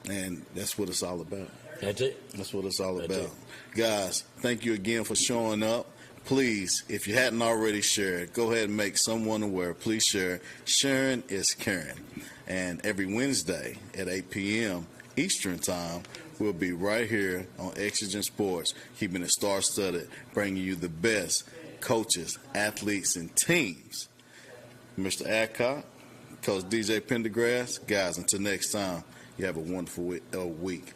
And that's what it's all about. That's it. That's what it's all about. Guys, thank you again for showing up. Please, if you hadn't already shared, go ahead and make someone aware. Please share. Sharing is caring. And every Wednesday at 8 p.m. Eastern Time, we'll be right here on Exigent Sports, keeping it star-studded, bringing you the best coaches, athletes, and teams. Mr. Adcock, Coach DJ Pendergrass, guys, until next time, you have a wonderful week.